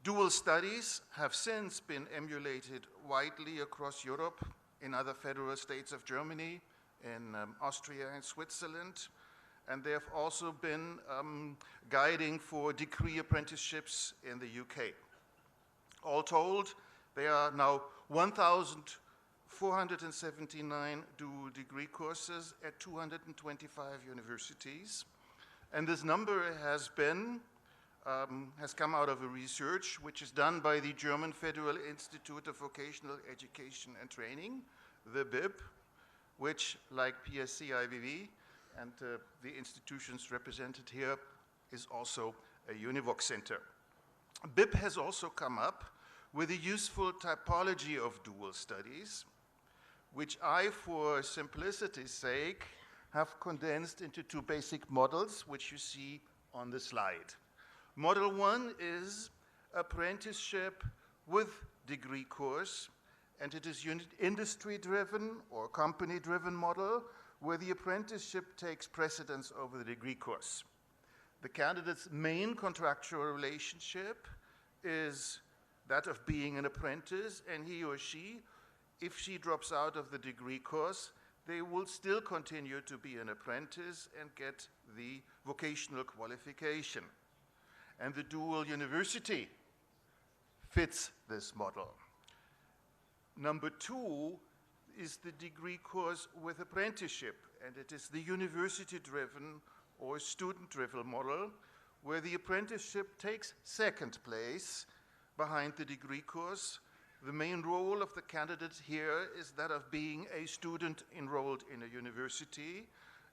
Speaker 8: Dual studies have since been emulated widely across Europe, in other federal states of Germany, in Austria and Switzerland, and they have also been guiding for degree apprenticeships in the UK. All told, there are now 1,479 dual degree courses at 225 universities. And this number has come out of a research which is done by the German Federal Institute of Vocational Education and Training, the BIP, which, like PSC IVV and the institutions represented here, is also a Univoc center. BIP has also come up with a useful typology of dual studies, which I, for simplicity's sake, have condensed into two basic models, which you see on the slide. Model one is apprenticeship with degree course, and it is industry-driven or company-driven model where the apprenticeship takes precedence over the degree course. The candidate's main contractual relationship is that of being an apprentice, and he or she, if she drops out of the degree course, they will still continue to be an apprentice and get the vocational qualification. And the dual university fits this model. Number two is the degree course with apprenticeship, and it is the university-driven or student-driven model where the apprenticeship takes second place behind the degree course. The main role of the candidate here is that of being a student enrolled in a university,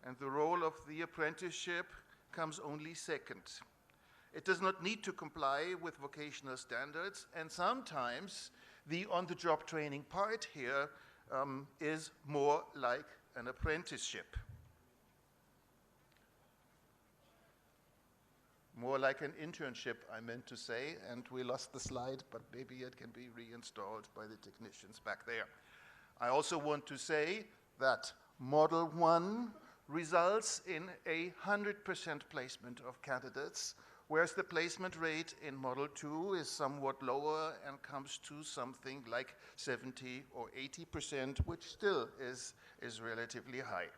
Speaker 8: and the role of the apprenticeship comes only second. It does not need to comply with vocational standards, and sometimes the on-the-job training part here is more like an apprenticeship. More like an internship, I meant to say, and we lost the slide, but maybe it can be reinstalled by the technicians back there. I also want to say that Model 1 results in 100% placement of candidates, whereas the placement rate in Model 2 is somewhat lower and comes to something like 70 or 80%, which still is relatively high.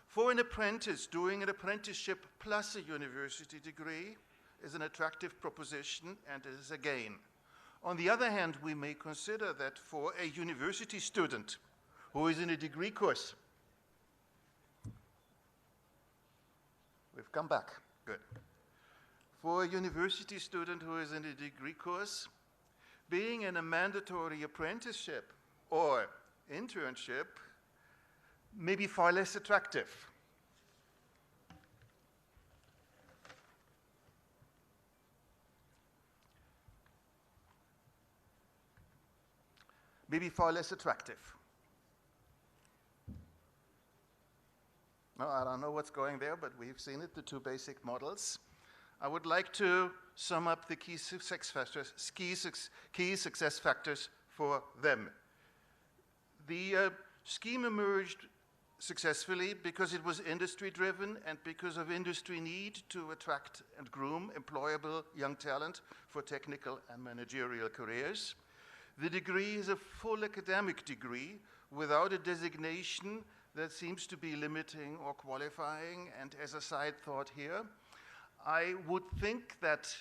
Speaker 8: For an apprentice, doing an apprenticeship plus a university degree is an attractive proposition and is a gain. On the other hand, we may consider that for a university student who is in a degree course, we've come back, good. For a university student who is in a degree course, being in a mandatory apprenticeship or internship may be far less attractive. Maybe far less attractive. No, I don't know what's going there, but we've seen it, the two basic models. I would like to sum up the key success factors for them. The scheme emerged successfully because it was industry-driven and because of industry need to attract and groom employable young talent for technical and managerial careers. The degree is a full academic degree without a designation that seems to be limiting or qualifying. And as a side thought here, I would think that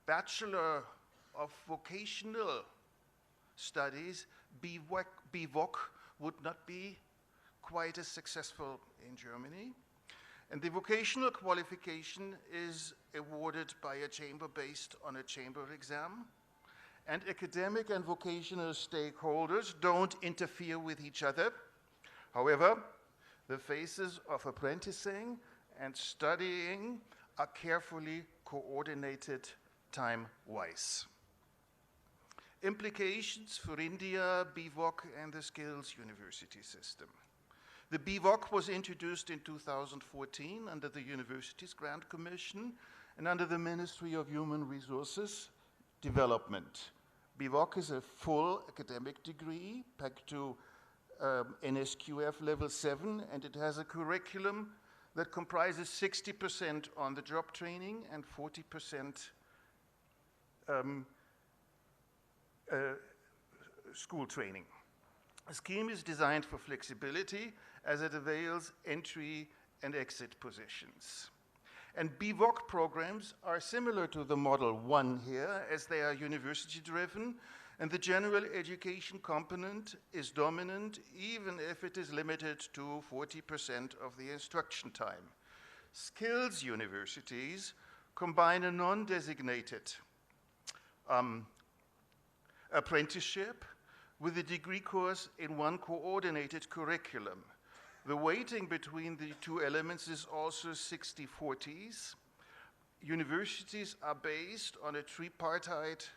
Speaker 8: Bachelor of Vocational Studies, BVOC, would not be quite as successful in Germany. And the vocational qualification is awarded by a chamber based on a chamber exam. And academic and vocational stakeholders don't interfere with each other. However, the phases of apprenticing and studying are carefully coordinated time-wise. Implications for India, BVOC, and the skills university system. The BVOC was introduced in 2014 under the Universities Grant Commission and under the Ministry of Human Resources Development. BVOC is a full academic degree pegged to NSQF level 7, and it has a curriculum that comprises 60% on-the-job training and 40% school training. The scheme is designed for flexibility as it avails entry and exit positions. And BVOC programs are similar to the Model 1 here, as they are university-driven, and the general education component is dominant, even if it is limited to 40% of the instruction time. Skills universities combine a non-designated apprenticeship with a degree course in one coordinated curriculum. The weighting between the two elements is also 60-40s. Universities are based on a tripartite,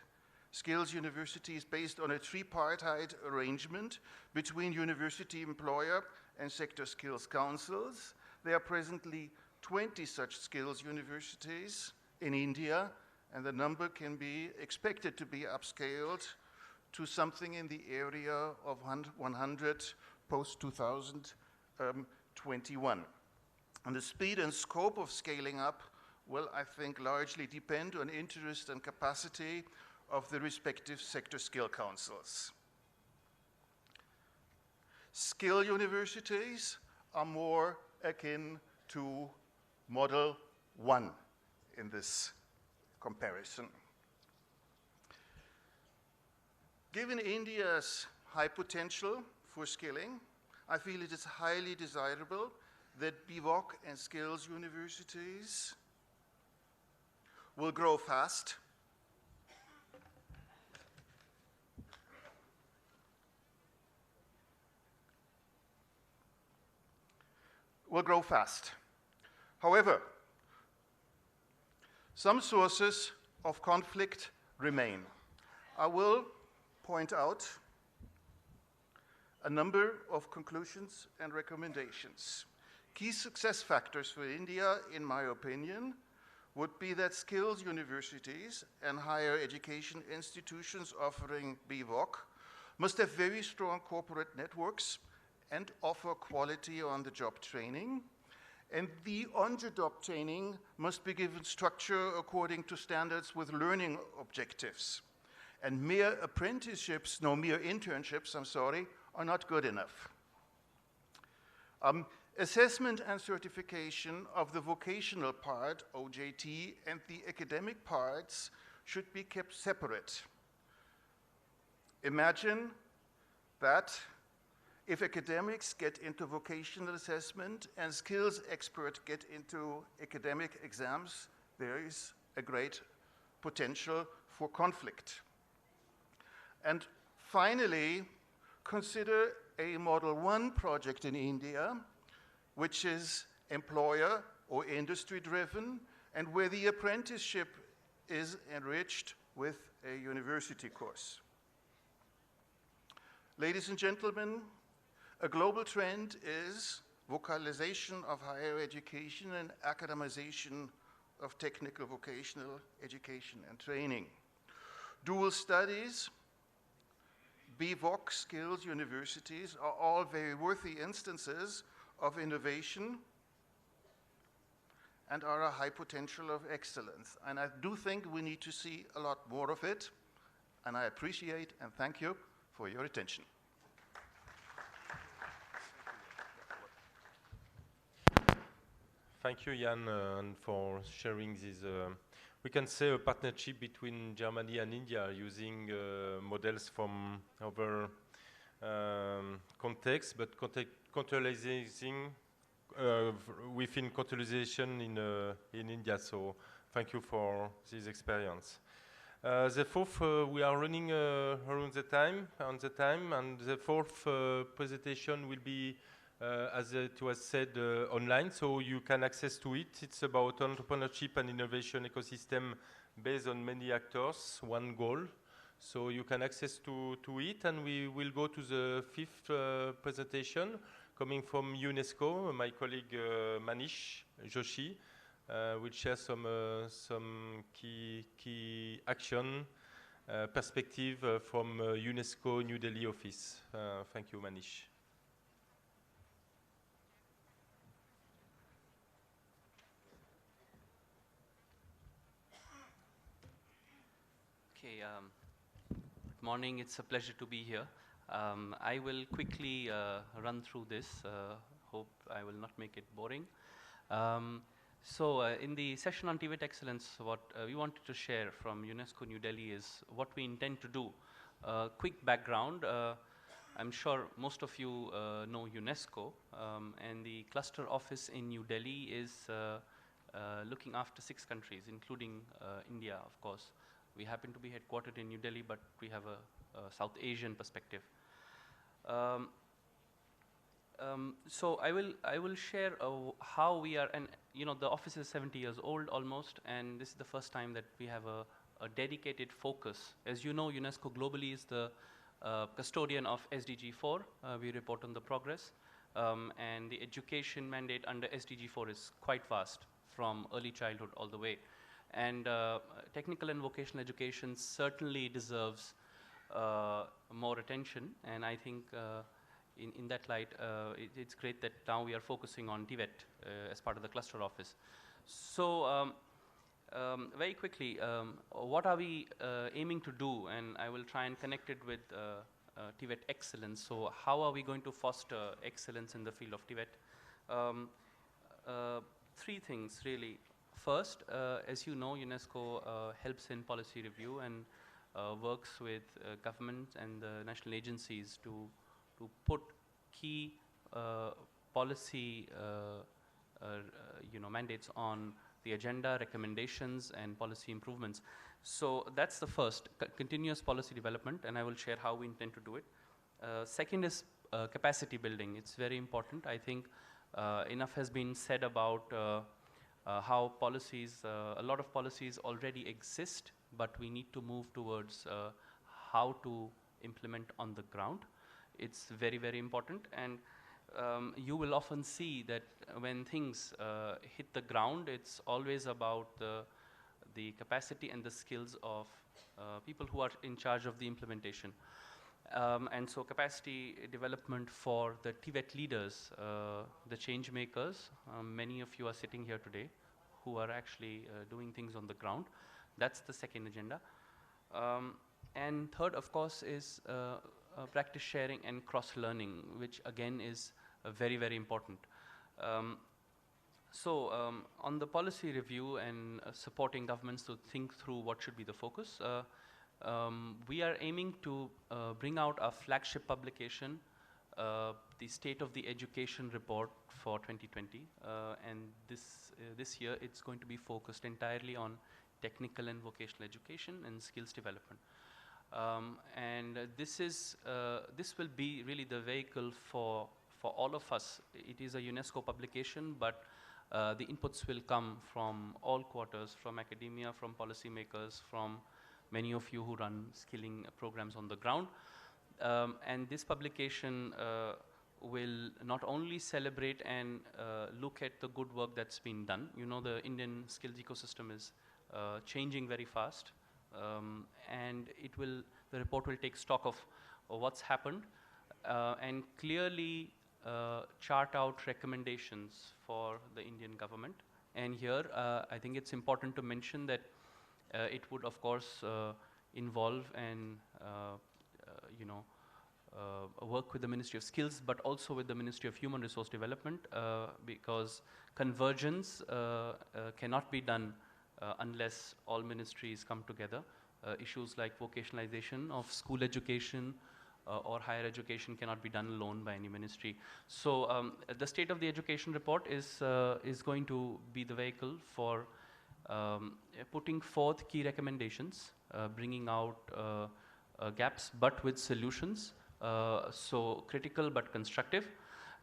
Speaker 8: skills universities based on a tripartite arrangement between university employer and sector skills councils. There are presently 20 such skills universities in India, and the number can be expected to be upscaled to something in the area of 100 post-2021. And the speed and scope of scaling up will, I think, largely depend on interest and capacity of the respective sector skill councils. Skill universities are more akin to Model 1 in this comparison. Given India's high potential for skilling, I feel it is highly desirable that BVOC and skills universities will grow fast. However, some sources of conflict remain. I will point out a number of conclusions and recommendations. Key success factors for India, in my opinion, would be that skills universities and higher education institutions offering BVOC must have very strong corporate networks and offer quality on-the-job training. And the on-the-job training must be given structure according to standards with learning objectives. And mere internships, are not good enough. Assessment and certification of the vocational part, OJT, and the academic parts should be kept separate. Imagine that if academics get into vocational assessment and skills experts get into academic exams, there is a great potential for conflict. And finally, consider a Model 1 project in India, which is employer or industry driven, and where the apprenticeship is enriched with a university course. Ladies and gentlemen, a global trend is vocalization of higher education and academization of technical vocational education and training. Dual studies, BVOC skills universities are all very worthy instances of innovation and are a high potential of excellence. And I do think we need to see a lot more of it, and I appreciate and thank you for your attention.
Speaker 3: Thank you, Jan, and for sharing this, we can say a partnership between Germany and India using models from other contexts, but contextualizing within contextualization in India. So thank you for this experience. The fourth, we are running around the time, and the fourth presentation will be as it was said, online, so you can access to it. It's about entrepreneurship and innovation ecosystem based on many actors, one goal. So you can access to it, and we will go to the fifth presentation coming from UNESCO. My colleague Manish Joshi will share some key action perspective from UNESCO New Delhi office. Thank you, Manish.
Speaker 9: Okay, good morning. It's a pleasure to be here. I will quickly run through this. Hope I will not make it boring. In the session on TVET Excellence, what we wanted to share from UNESCO New Delhi is what we intend to do. Quick background. I'm sure most of you know UNESCO, and the cluster office in New Delhi is looking after 6 countries, including India, of course. We happen to be headquartered in New Delhi, but we have a South Asian perspective. So I will share how we are, and the office is 70 years old almost, and this is the first time that we have a dedicated focus. As you know, UNESCO globally is the custodian of SDG 4. We report on the progress, and the education mandate under SDG 4 is quite vast, from early childhood all the way. And technical and vocational education certainly deserves more attention, and I think in that light, it's great that now we are focusing on TVET as part of the cluster office. So very quickly, what are we aiming to do? And I will try and connect it with TVET excellence. So how are we going to foster excellence in the field of TVET? 3 things really. First, as you know, UNESCO helps in policy review and works with government and the national agencies to put key policy mandates on the agenda, recommendations, and policy improvements. So that's the first, continuous policy development, and I will share how we intend to do it. Second is capacity building. It's very important. I think enough has been said about how policies, a lot of policies already exist, but we need to move towards how to implement on the ground. It's very, very important, and you will often see that when things hit the ground, it's always about the capacity and the skills of people who are in charge of the implementation. And so capacity development for the TVET leaders, the change makers, many of you are sitting here today who are actually doing things on the ground. That's the second agenda. And third, of course, is practice sharing and cross-learning, which again is very, very important. On the policy review and supporting governments to think through what should be the focus, we are aiming to bring out a flagship publication, the State of the Education Report for 2020, and this year it's going to be focused entirely on technical and vocational education and skills development. And this will be really the vehicle for all of us. It is a UNESCO publication, but the inputs will come from all quarters, from academia, from policymakers, from many of you who run skilling programs on the ground. And this publication will not only celebrate and look at the good work that's been done. You know, the Indian skills ecosystem is changing very fast, and the report will take stock of what's happened and clearly chart out recommendations for the Indian government. And here, I think it's important to mention that it would, of course, involve and work with the Ministry of Skills, but also with the Ministry of Human Resource Development, because convergence cannot be done unless all ministries come together. Issues like vocationalization of school education or higher education cannot be done alone by any ministry. So the State of the Education report is going to be the vehicle for putting forth key recommendations, bringing out gaps but with solutions. So critical but constructive.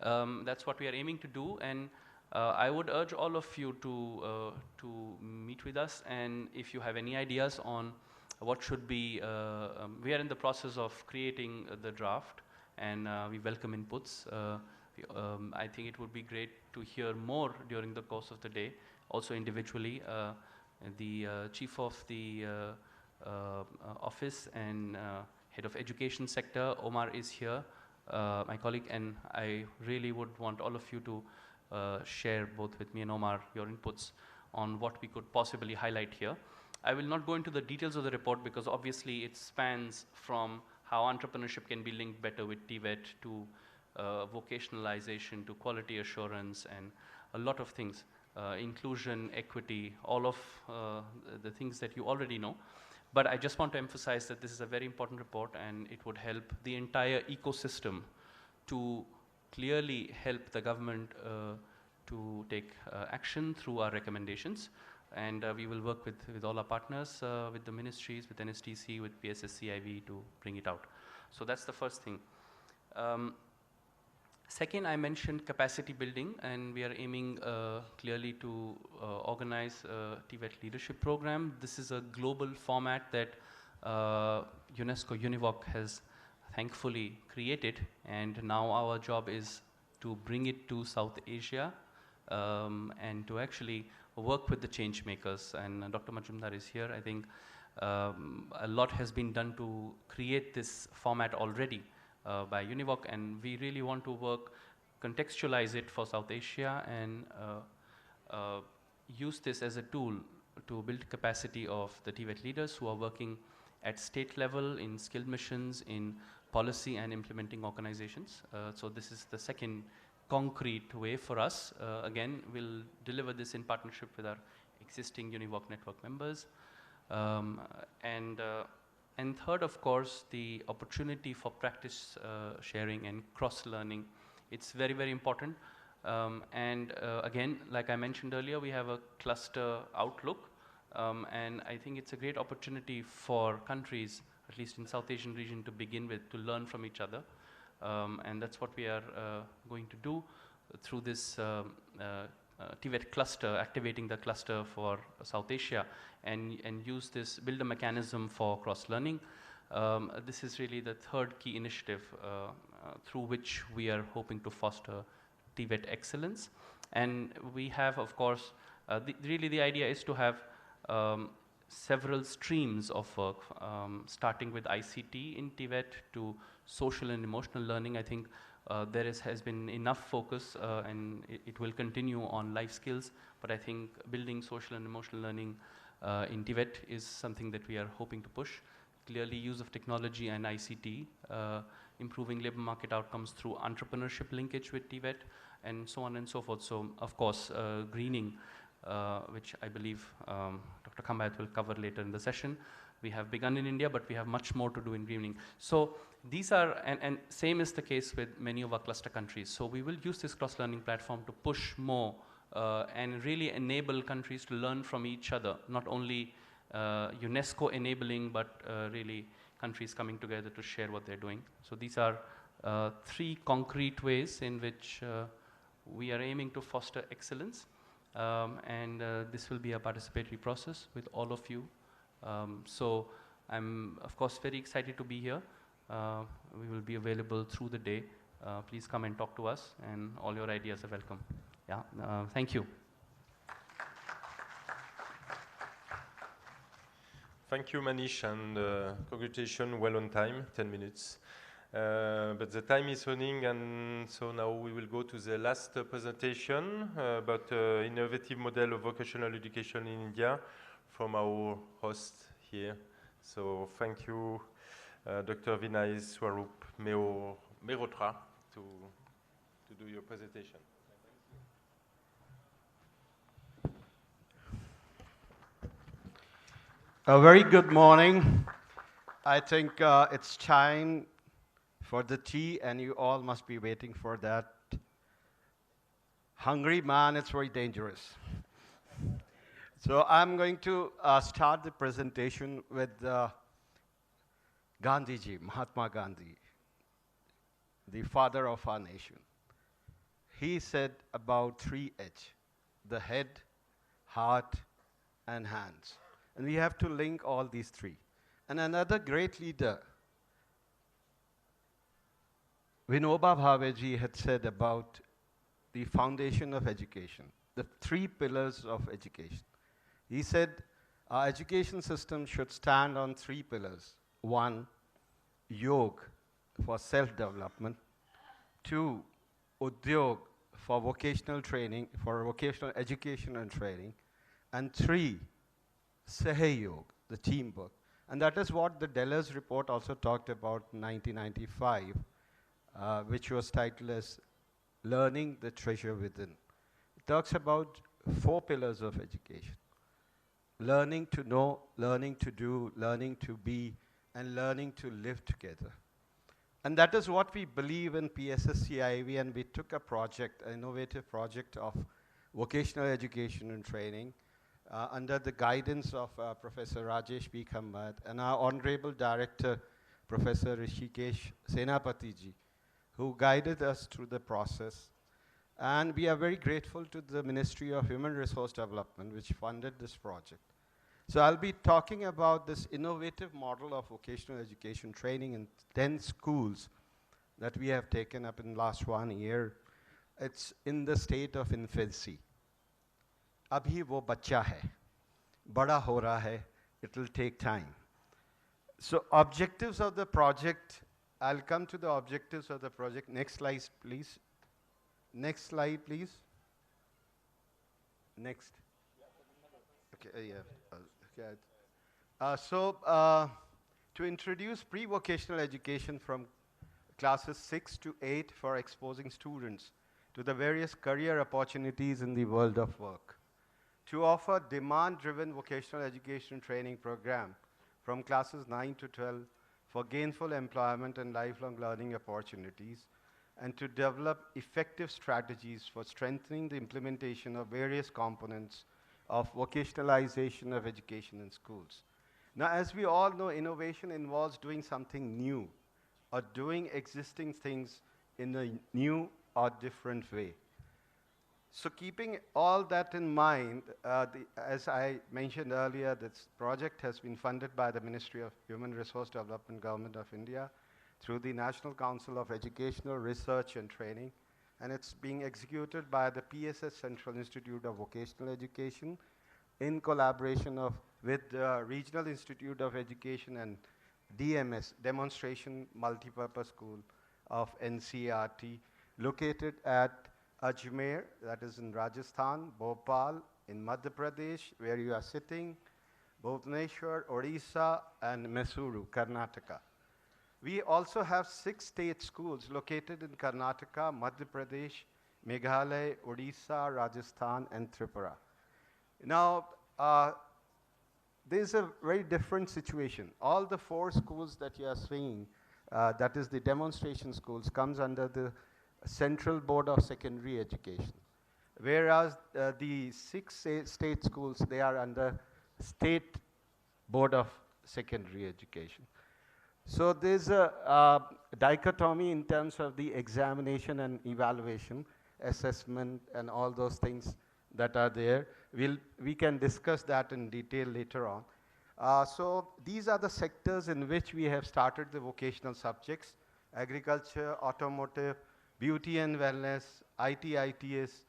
Speaker 9: That's what we are aiming to do, and I would urge all of you to meet with us, and if you have any ideas on what should be, we are in the process of creating the draft, and we welcome inputs. I think it would be great to hear more during the course of the day, also individually. The chief of the office and head of education sector, Omar, is here, my colleague, and I really would want all of you to share, both with me and Omar, your inputs on what we could possibly highlight here. I will not go into the details of the report because obviously it spans from how entrepreneurship can be linked better with TVET to vocationalization to quality assurance and a lot of things, inclusion, equity, all of the things that you already know. But I just want to emphasize that this is a very important report, and it would help the entire ecosystem to clearly help the government to take action through our recommendations. And we will work with all our partners, with the ministries, with NSTC, with PSSCIV to bring it out. So that's the first thing. Second, I mentioned capacity building, and we are aiming clearly to organize a TVET leadership program. This is a global format that UNESCO UNIVOC has thankfully created, and now our job is to bring it to South Asia and to actually work with the change makers. And Dr. Majumdar is here. I think a lot has been done to create this format already by UNIVOC, and we really want to work, contextualize it for South Asia, and use this as a tool to build capacity of the TVET leaders who are working at state level in skilled missions, in policy and implementing organizations. So this is the second concrete way for us. Again, we'll deliver this in partnership with our existing UNIVOC network members. And third, of course, the opportunity for practice sharing and cross-learning. It's very, very important. Again, like I mentioned earlier, we have a cluster outlook. And I think it's a great opportunity for countries, at least in South Asian region, to begin with, to learn from each other. And that's what we are going to do through this TVET cluster, activating the cluster for South Asia, and use this, build a mechanism for cross-learning. This is really the third key initiative through which we are hoping to foster TVET excellence. And we have, of course, really the idea is to have several streams of work, starting with ICT in TVET to social and emotional learning. I think there has been enough focus, and it will continue on life skills, but I think building social and emotional learning in TVET is something that we are hoping to push. Clearly, use of technology and ICT, improving labor market outcomes through entrepreneurship linkage with TVET, and so on and so forth. So, of course, greening, which I believe Dr. Kambayat will cover later in the session. We have begun in India, but we have much more to do in greening. So these are, and same is the case with many of our cluster countries. So we will use this cross-learning platform to push more and really enable countries to learn from each other, not only UNESCO enabling, but really countries coming together to share what they're doing. So these are 3 concrete ways in which we are aiming to foster excellence. And this will be a participatory process with all of you. So I'm, of course, very excited to be here. We will be available through the day. Please come and talk to us, and all your ideas are welcome. Yeah, thank you.
Speaker 10: Thank you, Manish, and congratulations, well on time, 10 minutes. But the time is running, and so now we will go to the last presentation about innovative model of vocational education in India from our host here. So thank you, Dr. Vinay Swarup Mehrotra, to do your presentation.
Speaker 11: A very good morning. I think it's time for the tea, and you all must be waiting for that. Hungry man, it's very dangerous. So I'm going to start the presentation with Gandhiji, Mahatma Gandhi, the father of our nation. He said about 3H, the head, heart, and hands. And we have to link all these 3. And another great leader, Vinoba Bhaveji, had said about the foundation of education, the 3 pillars of education. He said our education system should stand on 3 pillars. 1, yoga for self-development. 2, udyog for vocational training, for vocational education and training. And 3, Sahyog, the teamwork. And that is what the Deller's report also talked about in 1995, which was titled as Learning the Treasure Within. It talks about 4 pillars of education. Learning to know, learning to do, learning to be, and learning to live together. And that is what we believe in PSSCIV, and we took a project, an innovative project of vocational education and training, under the guidance of Professor Rajesh B. Khambat and our Honorable Director, Professor Rishikesh Senapati-ji, who guided us through the process. And we are very grateful to the Ministry of Human Resource Development, which funded this project. So I'll be talking about this innovative model of vocational education training in 10 schools that we have taken up in the last 1 year. It's in the state of infancy. Abhi wo bachcha hai, bada ho raha hai, it will take time. So objectives of the project, I'll come to the objectives of the project. Next slide, please. Next slide, please. Next. Okay, to introduce pre-vocational education from classes 6 to 8 for exposing students to the various career opportunities in the world of work. To offer demand-driven vocational education training program from classes 9 to 12 for gainful employment and lifelong learning opportunities, and to develop effective strategies for strengthening the implementation of various components of vocationalization of education in schools. Now, as we all know, innovation involves doing something new or doing existing things in a new or different way. So keeping all that in mind, as I mentioned earlier, this project has been funded by the Ministry of Human Resource Development, Government of India, through the National Council of Educational Research and Training, and it's being executed by the PSS Central Institute of Vocational Education in collaboration with the Regional Institute of Education and DMS, Demonstration Multipurpose School of NCRT, located at Ajmer, that is in Rajasthan, Bhopal, in Madhya Pradesh, where you are sitting, Bhubaneswar, Odisha, and Mysuru, Karnataka. We also have 6 state schools located in Karnataka, Madhya Pradesh, Meghalaya, Odisha, Rajasthan, and Tripura. Now, there's a very different situation. All the 4 schools that you are seeing, that is the demonstration schools, comes under the Central Board of Secondary Education, whereas the 6 state schools, they are under State Board of Secondary Education. So there's a dichotomy in terms of the examination and evaluation, assessment, and all those things that are there. We can discuss that in detail later on. So these are the sectors in which we have started the vocational subjects: agriculture, automotive, beauty and wellness, ITs,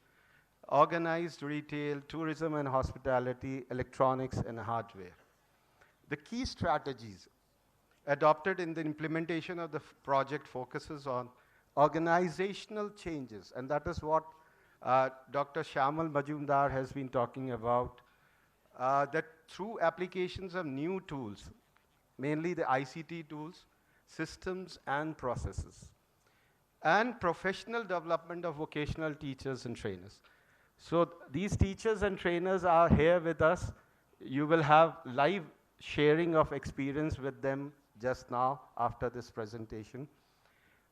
Speaker 11: organized retail, tourism and hospitality, electronics and hardware. The key strategies adopted in the implementation of the project focuses on organizational changes, and that is what Dr. Shamal Majumdar has been talking about, that through applications of new tools, mainly the ICT tools, systems and processes, and professional development of vocational teachers and trainers. So these teachers and trainers are here with us. You will have live sharing of experience with them just now after this presentation.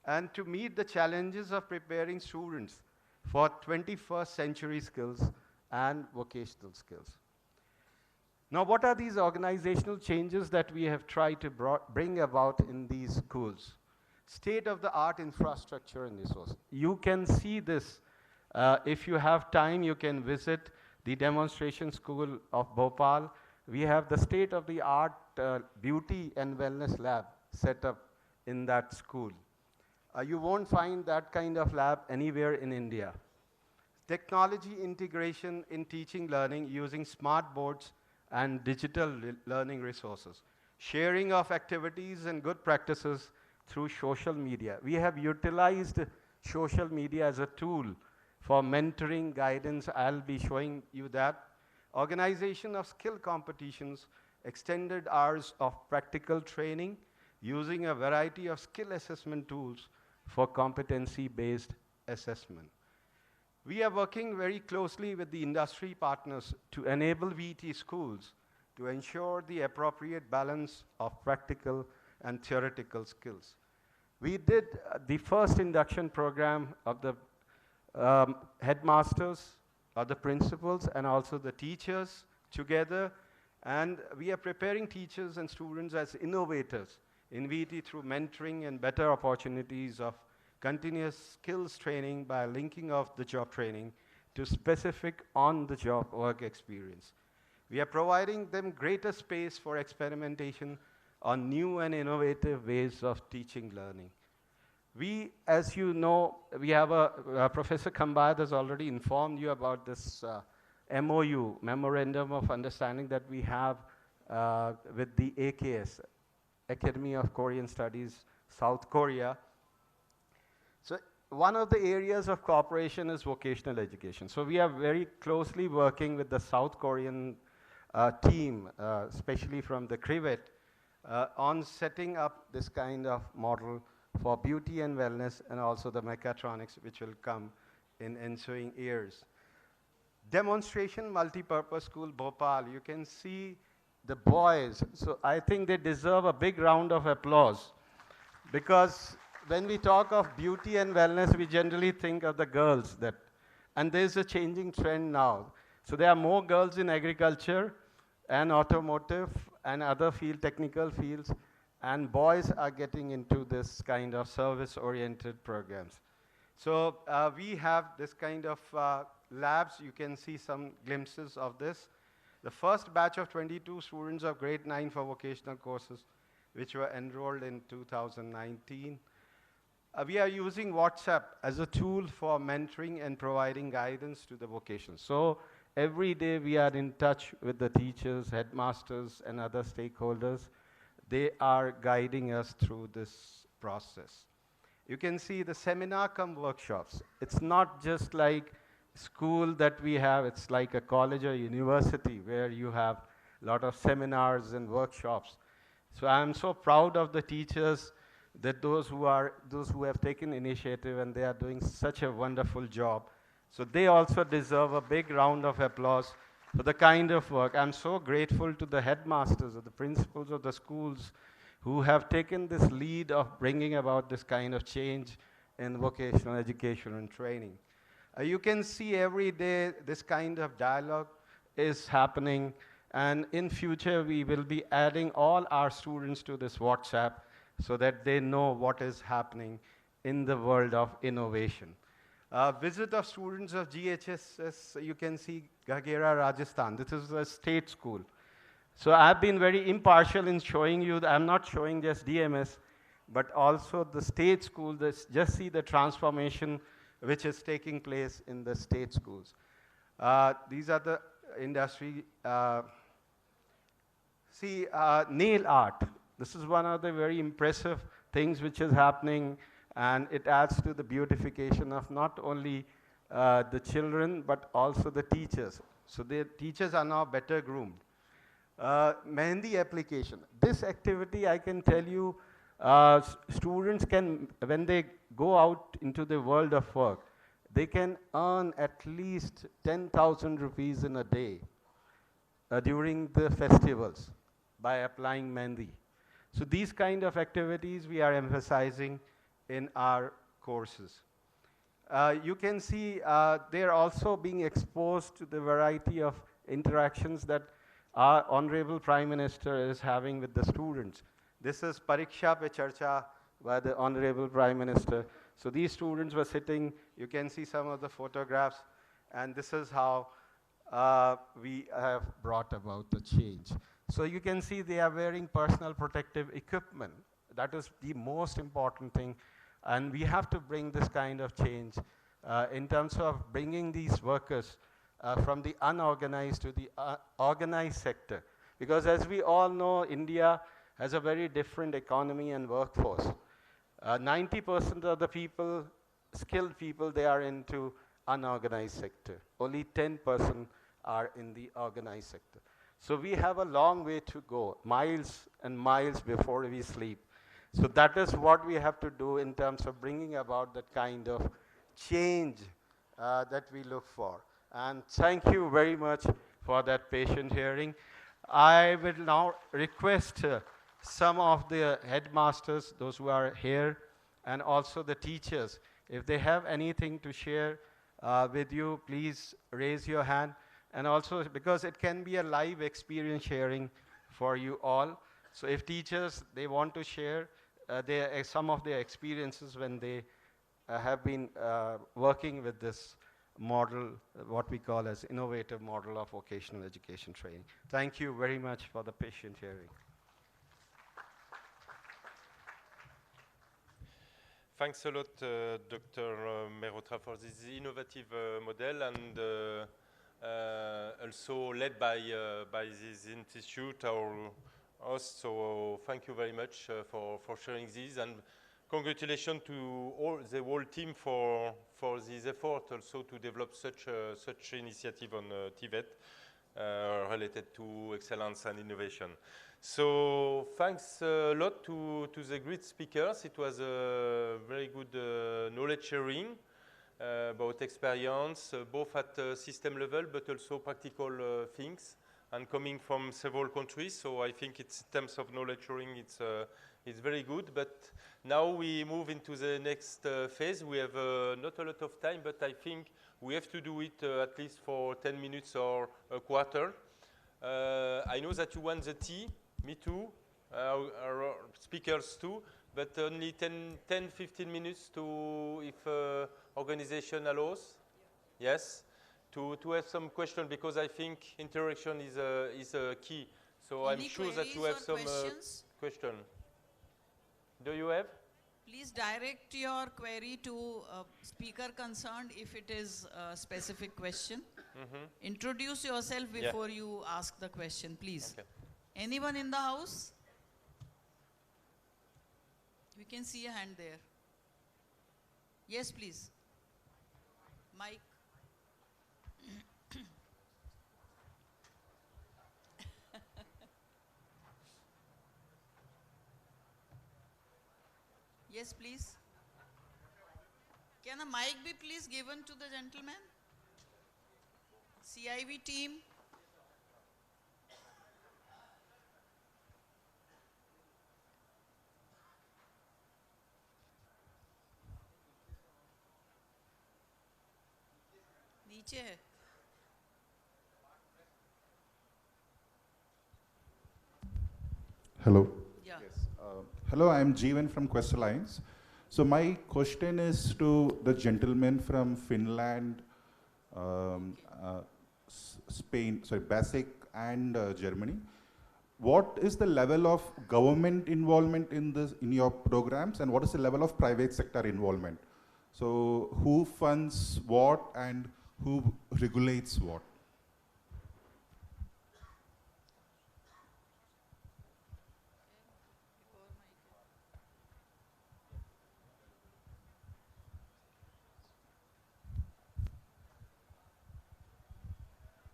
Speaker 11: And to meet the challenges of preparing students for 21st century skills and vocational skills. Now, what are these organizational changes that we have tried to bring about in these schools? State-of-the-art infrastructure and resources. You can see this. If you have time, you can visit the demonstration school of Bhopal. We have the state-of-the-art beauty and wellness lab set up in that school. You won't find that kind of lab anywhere in India. Technology integration in teaching learning using smart boards and digital learning resources. Sharing of activities and good practices through social media. We have utilized social media as a tool for mentoring, guidance. I'll be showing you that. Organization of skill competitions, extended hours of practical training, using a variety of skill assessment tools for competency-based assessment. We are working very closely with the industry partners to enable VT schools to ensure the appropriate balance of practical and theoretical skills. We did the first induction program of the headmasters, of the principals, and also the teachers together. And we are preparing teachers and students as innovators in VT through mentoring and better opportunities of continuous skills training by linking of the job training to specific on-the-job work experience. We are providing them greater space for experimentation on new and innovative ways of teaching learning. We, as you know, we have Professor Kambad has already informed you about this MOU, Memorandum of Understanding, that we have with the AKS, Academy of Korean Studies, South Korea. So one of the areas of cooperation is vocational education. So we are very closely working with the South Korean team, especially from the CRIVET, on setting up this kind of model for beauty and wellness, and also the mechatronics, which will come in ensuing years. Demonstration Multipurpose School Bhopal, you can see the boys. So I think they deserve a big round of applause, because when we talk of beauty and wellness, we generally think of the girls, and there's a changing trend now. So there are more girls in agriculture and automotive and other technical fields, and boys are getting into this kind of service-oriented programs. So we have this kind of labs. You can see some glimpses of this. The first batch of 22 students of grade 9 for vocational courses, which were enrolled in 2019. We are using WhatsApp as a tool for mentoring and providing guidance to the vocational. So every day we are in touch with the teachers, headmasters, and other stakeholders. They are guiding us through this process. You can see the seminar cum workshops. It's not just like school that we have, it's like a college or university where you have a lot of seminars and workshops. So I'm so proud of the teachers, that those who have taken initiative, and they are doing such a wonderful job. So they also deserve a big round of applause for the kind of work. I'm so grateful to the headmasters or the principals of the schools who have taken this lead of bringing about this kind of change in vocational education and training. You can see every day this kind of dialogue is happening, and in future we will be adding all our students to this WhatsApp, so that they know what is happening in the world of innovation. Visit of students of GHSS, you can see Gagera, Rajasthan. This is a state school. So I've been very impartial in showing you, I'm not showing just DMS, but also the state school. Just see the transformation which is taking place in the state schools. These are the industry. Nail art. This is one of the very impressive things which is happening, and it adds to the beautification of not only the children, but also the teachers. So the teachers are now better groomed. Mehendi application. This activity, I can tell you, students can, when they go out into the world of work, they can earn at least 10,000 rupees in a day during the festivals by applying Mehendi. So these kind of activities we are emphasizing in our courses. You can see they're also being exposed to the variety of interactions that our Honorable Prime Minister is having with the students. This is Pariksha Pe Charcha by the Honorable Prime Minister. So these students were sitting, you can see some of the photographs, and this is how we have brought about the change. So you can see they are wearing personal protective equipment. That is the most important thing. And we have to bring this kind of change in terms of bringing these workers from the unorganized to the organized sector. Because as we all know, India has a very different economy and workforce. 90% of the people, skilled people, they are into unorganized sector. Only 10% are in the organized sector. So we have a long way to go, miles and miles before we sleep. So that is what we have to do in terms of bringing about that kind of change that we look for. And thank you very much for that patient hearing. I will now request some of the headmasters, those who are here, and also the teachers, if they have anything to share with you, please raise your hand. And also, because it can be a live experience sharing for you all. So if teachers, they want to share some of their experiences when they have been working with this model, what we call as innovative model of vocational education training. Thank you very much for the patient hearing.
Speaker 10: Thanks a lot, Dr. Mehrotra, for this innovative model, and also led by this institute, our host. So thank you very much for sharing this, and congratulations to the whole team for this effort also to develop such initiative on TVET related to excellence and innovation. So thanks a lot to the great speakers. It was a very good knowledge sharing about experience, both at system level, but also practical things, and coming from several countries. So I think it's, in terms of knowledge sharing, it's very good. But now we move into the next phase. We have not a lot of time, but I think we have to do it at least for 10 minutes or a quarter. I know that you want the tea, me too, our speakers too, but only 10-15 minutes to, if organization allows. Yes, to have some question, because I think interaction is a key. So I'm sure that you have some question. Do you have?
Speaker 2: Please direct your query to speaker concerned if it is a specific question. Introduce yourself before you ask the question, please.
Speaker 10: Okay.
Speaker 2: Anyone in the house? We can see a hand there. Yes, please. Mike. Yes, please. Can a mic be please given to the gentleman? CIV team. नीचे है.
Speaker 12: Hello.
Speaker 2: Yeah.
Speaker 12: Yes. Hello, I'm Jeevan from Quest Alliance. So my question is to the gentleman from Finland, Spain, sorry, Basic and Germany. What is the level of government involvement in your programs, and what is the level of private sector involvement? So who funds what and who regulates what?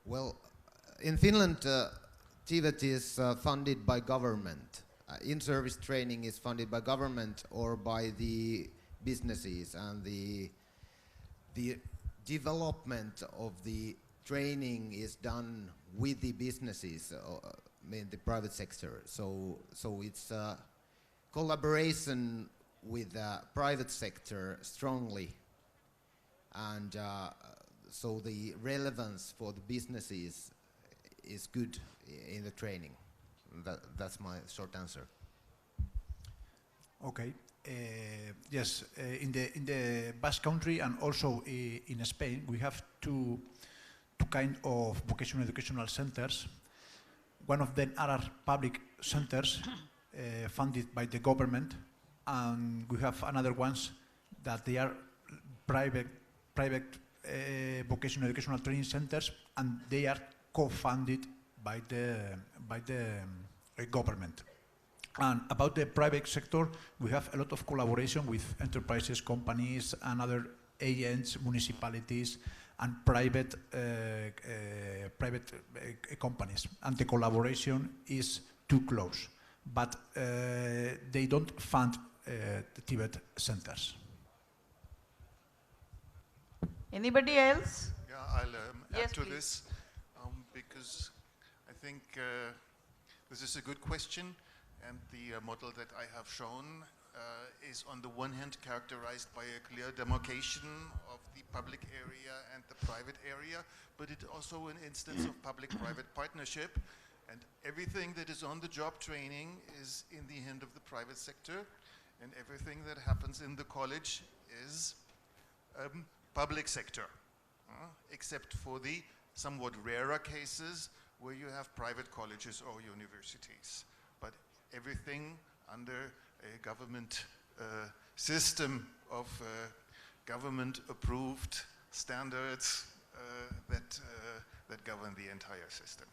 Speaker 7: Well, in Finland, TVET is funded by government. In-service training is funded by government or by the businesses, and the development of the training is done with the businesses, in the private sector. So it's a collaboration with the private sector strongly, and so the relevance for the businesses is good in the training. That's my short answer.
Speaker 4: Okay. Yes, in the Basque Country and also in Spain, we have two kind of vocational educational centers. One of them are public centers funded by the government, and we have another ones that they are private vocational educational training centers, and they are co-funded by the government. And about the private sector, we have a lot of collaboration with enterprises, companies, and other agents, municipalities, and private companies. And the collaboration is too close. But they don't fund the TVET centers.
Speaker 2: Anybody else?
Speaker 8: Yeah, I'll
Speaker 2: Yes,
Speaker 8: add to
Speaker 2: please.
Speaker 8: this because I think this is a good question, and the model that I have shown is on the one hand characterized by a clear demarcation of the public area and the private area, but it's also an instance of public-private partnership, and everything that is on the job training is in the hand of the private sector, and everything that happens in the college is public sector, except for the somewhat rarer cases where you have private colleges or universities. But everything under a government system of government-approved standards that govern the entire system.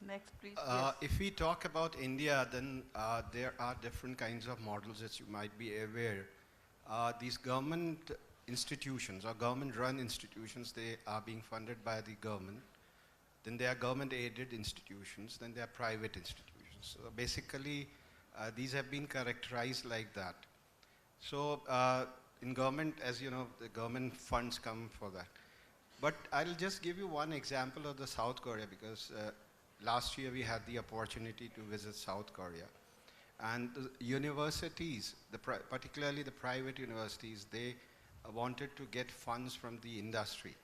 Speaker 2: Next, please.
Speaker 11: If we talk about India, then there are different kinds of models, as you might be aware. These government institutions or government-run institutions, they are being funded by the government. Then there are government-aided institutions. Then there are private institutions. So basically, these have been characterized like that. So in government, as you know, the government funds come for that. But I'll just give you one example of the South Korea, because last year we had the opportunity to visit South Korea. And the universities, particularly the private universities, they wanted to get funds from the industry.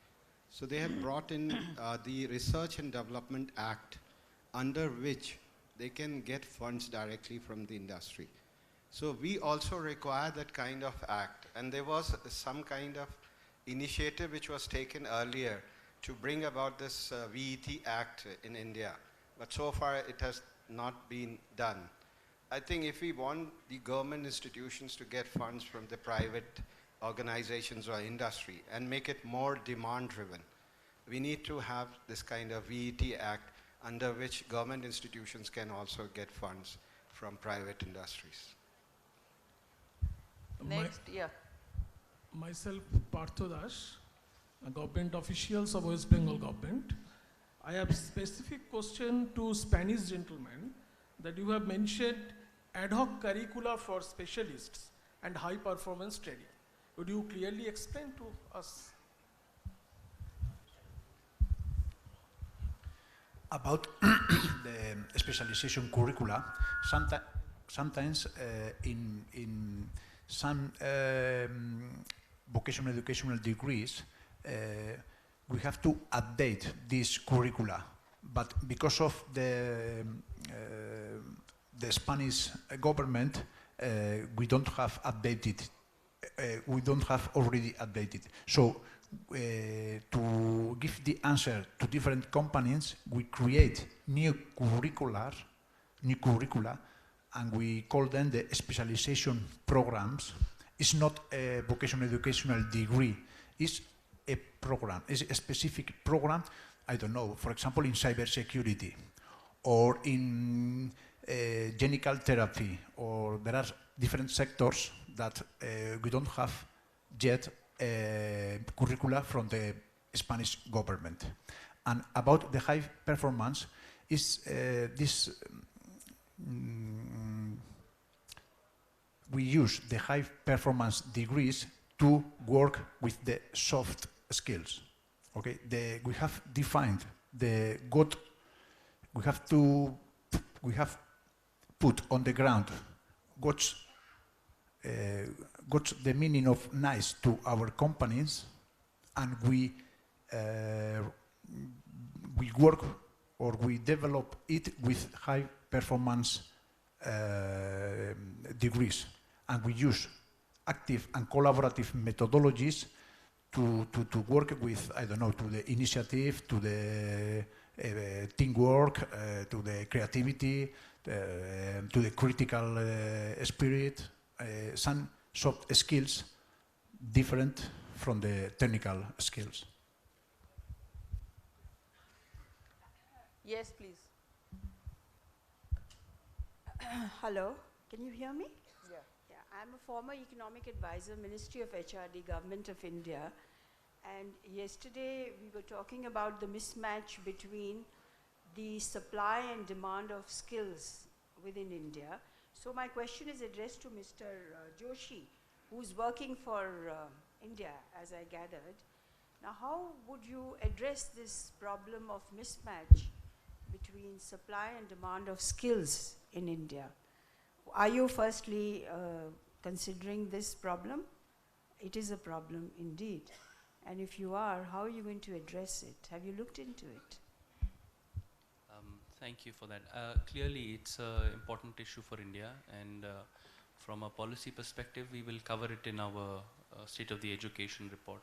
Speaker 11: So they have brought in the Research and Development Act, under which they can get funds directly from the industry. So we also require that kind of act. And there was some kind of initiative which was taken earlier to bring about this VET Act in India. But so far it has not been done. I think if we want the government institutions to get funds from the private organizations or industry and make it more demand-driven, we need to have this kind of VET Act under which government institutions can also get funds from private industries.
Speaker 2: Next, yeah.
Speaker 13: Myself, Partho Das, a government officials of West Bengal government. I have specific question to Spanish gentleman that you have mentioned ad hoc curricula for specialists and high performance training. Would you clearly explain to us?
Speaker 4: About the specialization curricula, sometimes in some vocational educational degrees, we have to update this curricula, but because of the the Spanish government, we don't have updated. We don't have already updated. So to give the answer to different companies, we create new curricula, and we call them the specialization programs. It's not a vocational educational degree. It's a program. It's a specific program. I don't know. For example, in cybersecurity, or in genital therapy, or there are different sectors that we don't have yet curricula from the Spanish government. And about the high performance, is this we use the high performance degrees to work with the soft skills. Okay, we have defined we have put on the ground what's the meaning of nice to our companies, and we work or we develop it with high performance degrees, and we use active and collaborative methodologies to work with, I don't know, to the initiative, to the teamwork, to the creativity, to the critical spirit, some soft skills different from the technical skills.
Speaker 14: Yes, please. Hello, can you hear me? Yeah. I'm a former economic advisor, Ministry of HRD, Government of India. And yesterday we were talking about the mismatch between the supply and demand of skills within India. So my question is addressed to Mr. Joshi, who's working for India, as I gathered. Now, how would you address this problem of mismatch between supply and demand of skills in India? Are you firstly considering this problem? It is a problem indeed. And if you are, how are you going to address it? Have you looked into it?
Speaker 9: Thank you for that. Clearly, it's an important issue for India, and from a policy perspective, we will cover it in our State of the Education report.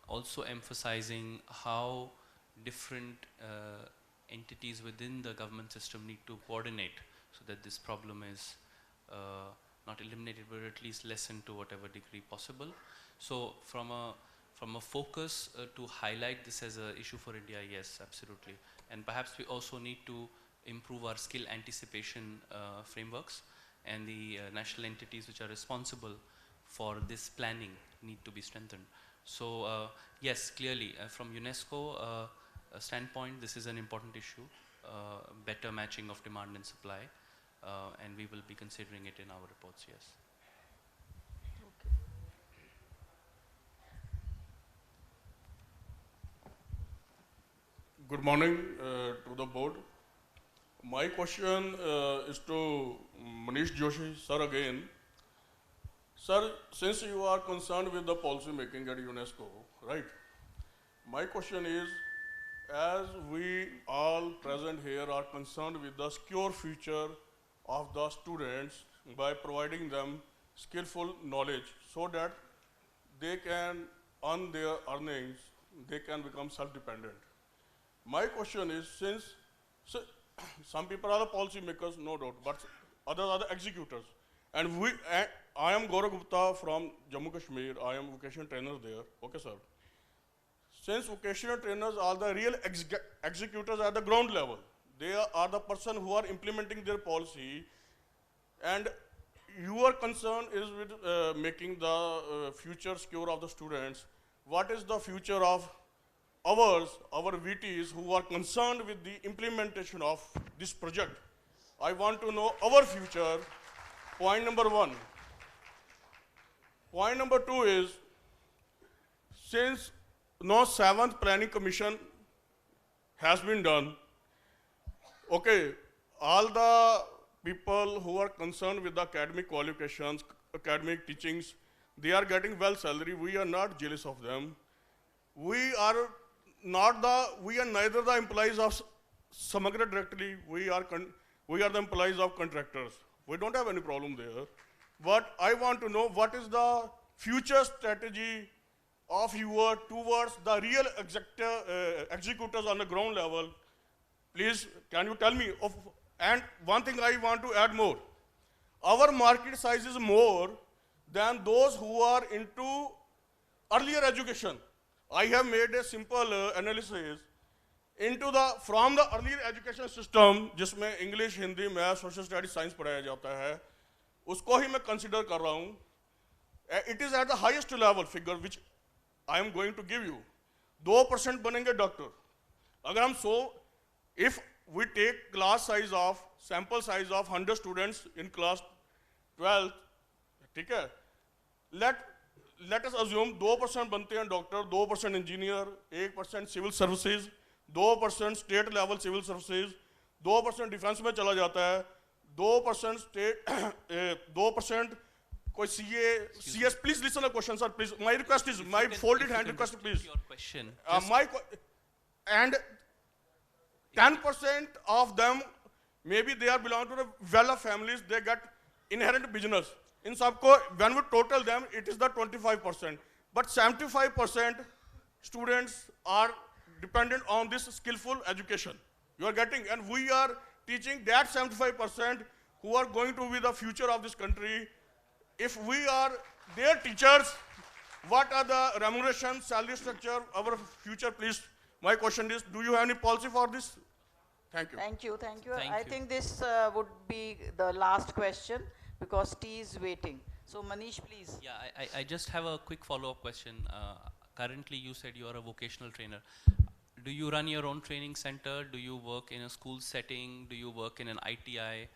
Speaker 9: Also emphasizing how different entities within the government system need to coordinate so that this problem is not eliminated, but at least lessened to whatever degree possible. So from a focus to highlight this as an issue for India, yes, absolutely. And perhaps we also need to improve our skill anticipation frameworks, and the national entities which are responsible for this planning need to be strengthened. So yes, clearly from UNESCO standpoint, this is an important issue, better matching of demand and supply, and we will be considering it in our reports, yes.
Speaker 15: Good morning to the board. My question is to Manish Joshi, sir, again. Sir, since you are concerned with the policy making at UNESCO, right? My question is, as we all present here are concerned with the secure future of the students by providing them skillful knowledge so that they can earn their earnings, they can become self-dependent. My question is, since some people are the policy makers, no doubt, but others are the executors. And I am Gaurav Gupta from Jammu Kashmir. I am vocational trainer there. Okay, sir. Since vocational trainers are the real executors at the ground level, they are the person who are implementing their policy, and your concern is with making the future secure of the students. What is the future of our VTs who are concerned with the implementation of this project? I want to know our future, point number one. Point number two is, since no 7th Planning Commission has been done, okay, all the people who are concerned with the academic qualifications, academic teachings, they are getting well salary. We are not jealous of them. We are neither the employees of Samagra directly. We we are the employees of contractors. We don't have any problem there. But I want to know what is the future strategy of your towards the real executors on the ground level. Please, can you tell me of, and one thing I want to add more. Our market size is more than those who are into earlier education. I have made a simple analysis into the from the earlier education system, जिसमें English, Hindi, Math, Social Studies, Science पढ़ाया जाता है, उसको ही मैं consider कर रहा हूँ. It is at the highest level figure which I am going to give you. 2% बनेंगे doctor. अगर हम if we take class size of sample size of 100 students in class 12th, ठीक है? Let us assume 2% बनते हैं doctor, 2% engineer, 1% civil services, 2% state level civil services, 2% defense में चला जाता है, 2% state, 2% कोई CA, CS. Please listen to the question, sir. Please, my request is my folded hand request, please.
Speaker 9: Your question.
Speaker 15: And 10% of them, maybe they are belong to the well-off families. They get inherent business. In सबको, when we total them, it is the 25%. But 75% students are dependent on this skillful education. You are getting, and we are teaching that 75% who are going to be the future of this country. If we are their teachers, what are the remuneration, salary structure, our future, please? My question is, do you have any policy for this? Thank you.
Speaker 2: Thank you, thank you.
Speaker 9: Thank
Speaker 2: I
Speaker 9: you.
Speaker 2: think this would be the last question because tea is waiting. So Manish, please.
Speaker 9: Yeah, I just have a quick follow-up question. Currently, you said you are a vocational trainer. Do you run your own training center? Do you work in a school setting? Do you work in an ITI?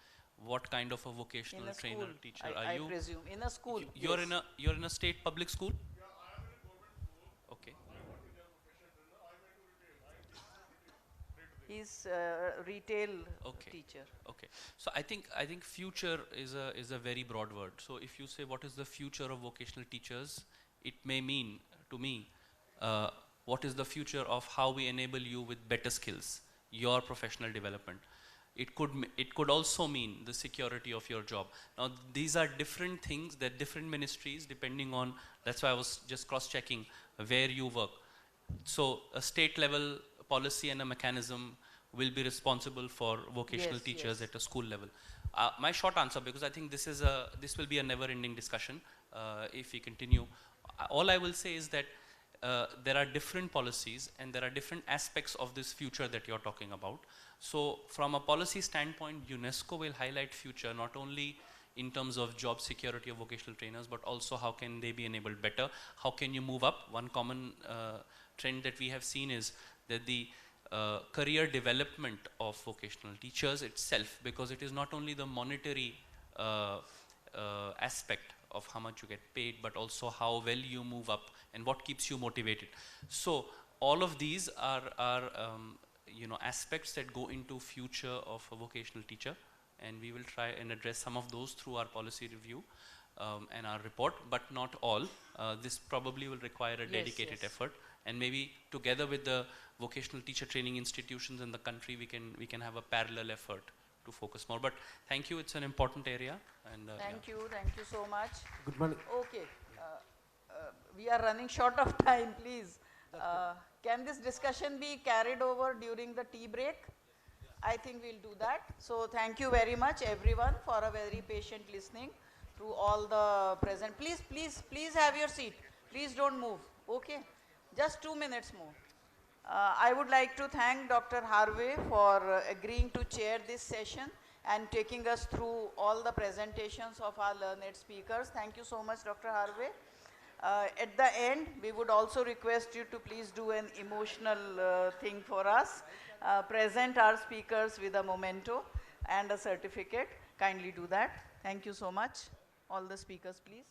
Speaker 9: What kind of a vocational
Speaker 2: In a
Speaker 9: trainer
Speaker 2: school,
Speaker 9: teacher
Speaker 2: I
Speaker 9: are you?
Speaker 2: presume. In a school,
Speaker 9: You're
Speaker 2: yes.
Speaker 9: you're in a state public school?
Speaker 15: Yeah, I am in a government school.
Speaker 9: Okay.
Speaker 15: I work in their vocational trainer. I went to retail.
Speaker 2: He's retail teacher.
Speaker 9: Okay. So I think future is a very broad word. So if you say what is the future of vocational teachers, it may mean to me what is the future of how we enable you with better skills, your professional development. It could also mean the security of your job. Now these are different things. They're different ministries depending on. That's why I was just cross-checking where you work. So a state level policy and a mechanism will be responsible for vocational teachers at a school level. My short answer, because I think this will be a never-ending discussion if we continue. All I will say is that there are different policies and there are different aspects of this future that you're talking about. So from a policy standpoint, UNESCO will highlight future not only in terms of job security of vocational trainers, but also how can they be enabled better? How can you move up? One common trend that we have seen is that the career development of vocational teachers itself, because it is not only the monetary aspect of how much you get paid, but also how well you move up and what keeps you motivated. So all of these are aspects that go into future of a vocational teacher, and we will try and address some of those through our policy review and our report, but not all. This probably will require a dedicated effort, and maybe together with the vocational teacher training institutions in the country, we can have a parallel effort to focus more. But thank you, it's an important area. And
Speaker 2: Thank you so much.
Speaker 16: Good morning.
Speaker 2: Okay, we are running short of time, please. Can this discussion be carried over during the tea break? I think we'll do that. So thank you very much everyone for a very patient listening through all the present. Please have your seat. Please don't move, okay? Just 2 minutes more. I would like to thank Dr. Harvey for agreeing to chair this session and taking us through all the presentations of our learned speakers. Thank you so much, Dr. Harvey. At the end, we would also request you to please do an emotional thing for us. Present our speakers with a memento and a certificate. Kindly do that. Thank you so much. All the speakers, please.